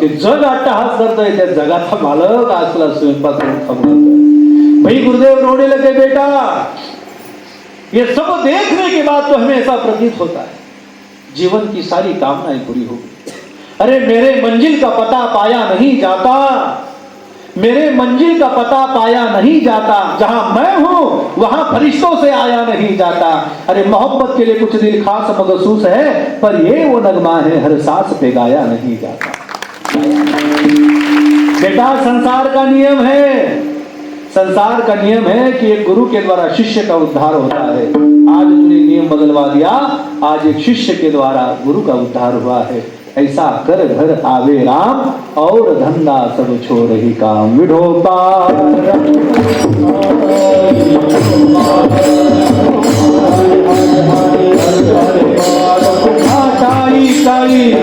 ते जग अट्टहास करतोय, त्या जगाचा मालक आज तुला स्वयंपाक करून खाऊ घालतोय. भाई गुरुदेव रोने लगे, बेटा ये सब देखने के बाद तो हमें ऐसा प्रतीत होता है जीवन की सारी कामनाएं पूरी हो गई. अरे मेरे मंजिल का पता पाया नहीं जाता, मेरे मंजिल का पता पाया नहीं जाता, जहां मैं हूं वहां फरिश्तों से आया नहीं जाता. अरे मोहब्बत के लिए कुछ दिल खास मखसूस है, पर ये वो नगमा है हर सांस पे गाया नहीं जाता. बेटा संसार का नियम है, संसार का नियम है कि एक गुरु के द्वारा शिष्य का उद्धार होता है. आज तूने नियम बदलवा दिया, आज एक शिष्य के द्वारा गुरु का उद्धार हुआ है. ऐसा कर घर आवे राम, और धंधा सब छोड़ ही काम. विठोबा काई काई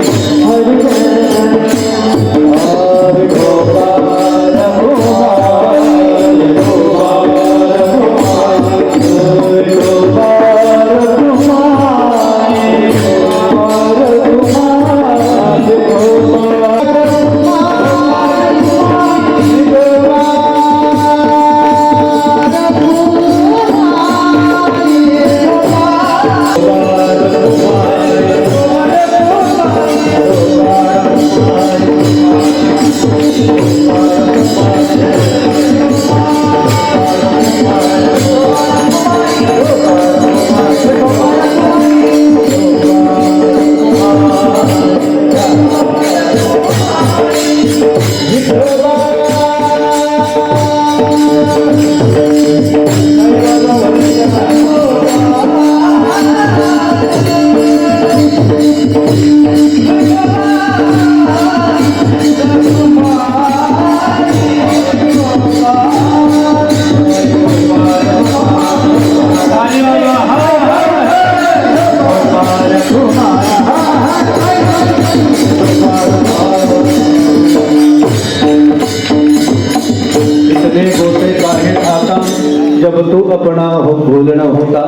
जब तू अपना हो भूलना होता.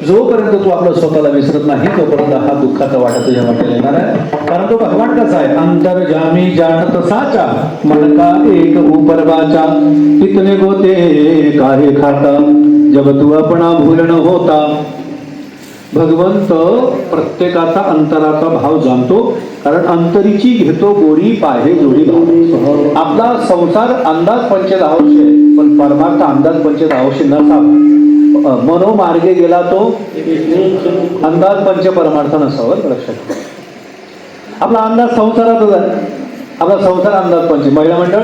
जोपर्यंत तू आपलं स्वतःला विसरत नाही तोपर्यंत हा दुःखाचा वाटा तुझ्या वाटेला येणार आहे. कारण तो भगवान कसा आहे, अंतर्जामी जानत साचा, मन का एक ऊपर बाचा, इतने गोते काहे खाता. जब तू अपना भूलन होता, भगवंत प्रत्येकाचा अंतराचा भाव जाणतो, कारण अंतरीची घेतो गोडी पाहे जोडी भाव. आपला संसार अंदाज 25 आहे, पण परमार्थ अंदाज 25 नसावा. मनोमार्गे गेला तो अंदाज पंच परमार्थ नसावा. लक्षात ठेवा. आपला अंदाज संसारातच आहे. आपला संसार अंदाज पंच. महिला मंडळ,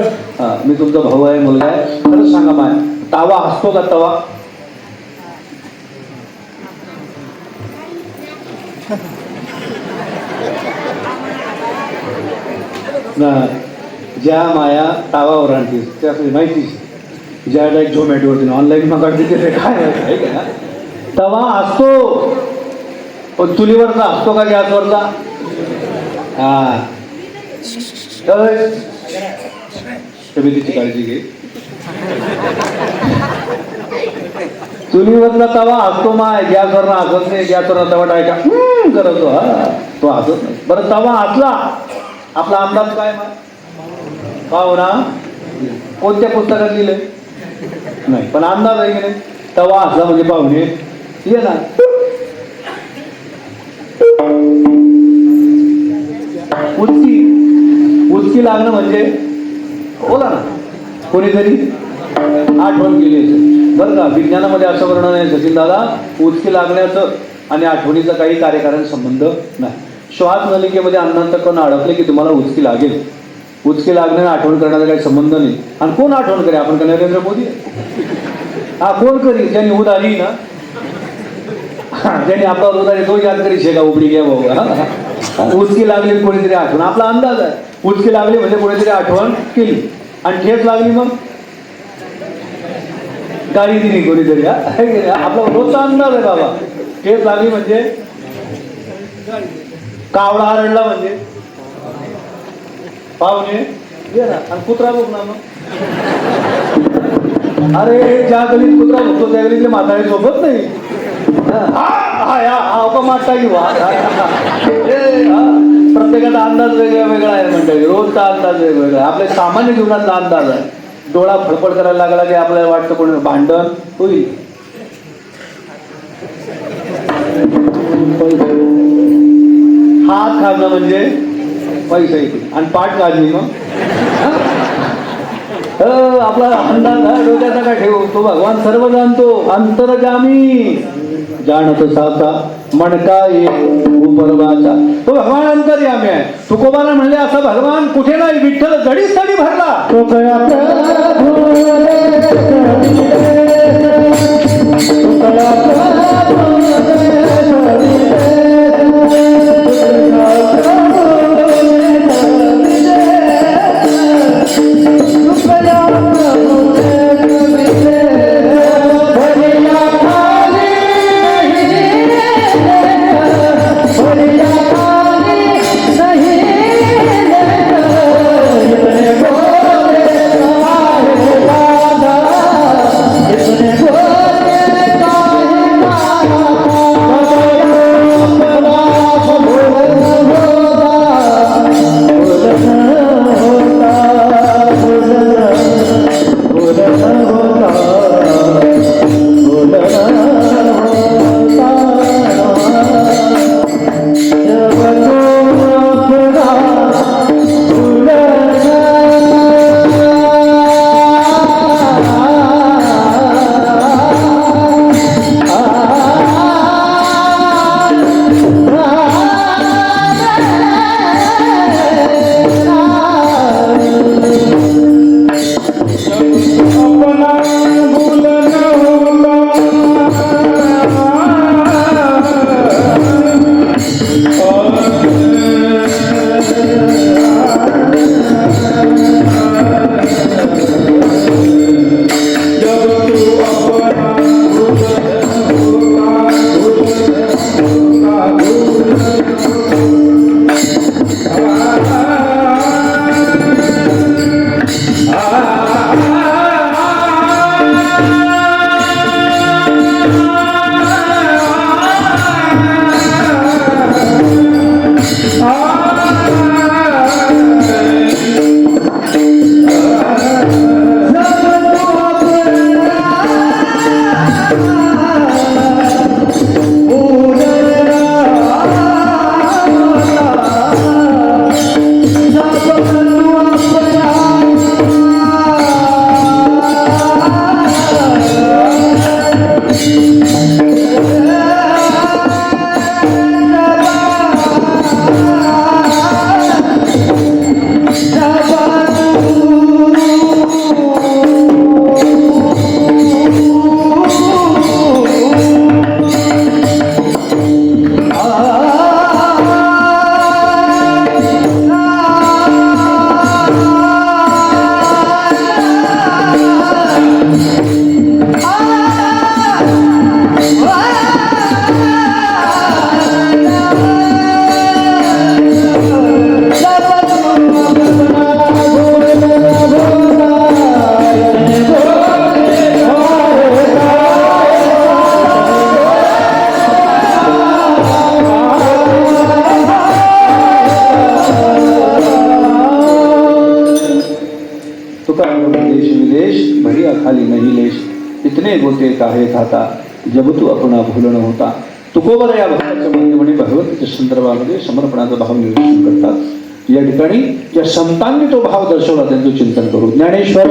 मी तुमचा भाऊ आहे, मुलगा आहे, खरंच सांगा माय, तावा असतो का तवा? ज्या माया तावावर आणतीस त्या माहितीच, ज्या डायरेक्ट झोमॅटोवरती ऑनलाईन मागवते ते काय आहे का? तवा असतो, पण चुलीवरचा असतो का गॅसवरचा? हा, तब्येतीची काळजी घे. चुलीवरचा तवा असतो माय, गॅसवर हसत नाही. गॅसवर तवा टाका करतो, हा तो हसत नाही. बरं, तवा असला, आपला अंदाज काय माय? पाहू ना, कोणत्या पुस्तकात लिहिलंय? नाही, पण अंदाज आहे की नाही? तवा असला म्हणजे पाहुणे ये ना. उचकी लागणं म्हणजे, बोला ना, कोणीतरी आठवण केली असेल. बरं का, विज्ञानामध्ये असं वर्णन आहे सचिन दादा, उचकी लागण्याचं आणि आठवणीचा काही कार्यकारण संबंध नाही. श्वास नलिकेमध्ये अन्नाचं कण अडकले की तुम्हाला उचकी लागेल. उचकी लागण्याने आठवण करण्याचा काही संबंध नाही. आणि कोण आठवण करे? आपण का नरेंद्र मोदी? हा, कोण करी? ज्यांनी उद आली ना, ज्यांनी आपला उद आली तो याद करी शेगा उघडी घ्या भाऊ. उचकी लागली कोणीतरी आठवण, आपला अंदाज आहे. उचकी लागली म्हणजे कोणीतरी आठवण केली. आणि ठेच लागली मग गाडी दिली कोणीतरी. आपला रोजचा अंदाज आहे बाबा. ठेच लागली म्हणजे, कावळा आरडला म्हणजे पाहुणे ये ना. आणि कुत्रा बघ ना मग, अरे ज्या गलीत कुत्रा बघतो त्या गलीतले म्हातारे झोपत नाही. मागता की प्रत्येकाचा अंदाज वेगळा वेगळा आहे म्हणते. रोजचा अंदाज वेगवेगळा. आपल्या सामान्य जीवनातला अंदाज आहे. डोळा फडफड करायला लागला की आपल्याला वाटतं कोणी भांडण होईल. हात खाणं म्हणजे पैसा येते, आणि पाठ काढली मग आपला अंदाज डोक्याचा काय ठेवू? तो भगवान सर्व जाणतो. अंतरगामी जाणत साचा मणका ये उपरवाचा. तो भगवान अंतर्यामी आहे. तुकोबाला म्हणले असं भगवान कुठे नाही, विठ्ठल जडीच तडी भरला. तो जगणे गोते काहे खाता जब तू आपण भूलन होता. तुकोबर या भावाच्या माध्यमाने भगवतीच्या संदर्भामध्ये समर्पणाचा भाव निरीक्षण करतात. या ठिकाणी या संतांनी तो भाव दर्शवला, त्यांचं चिंतन करू. ज्ञानेश्वर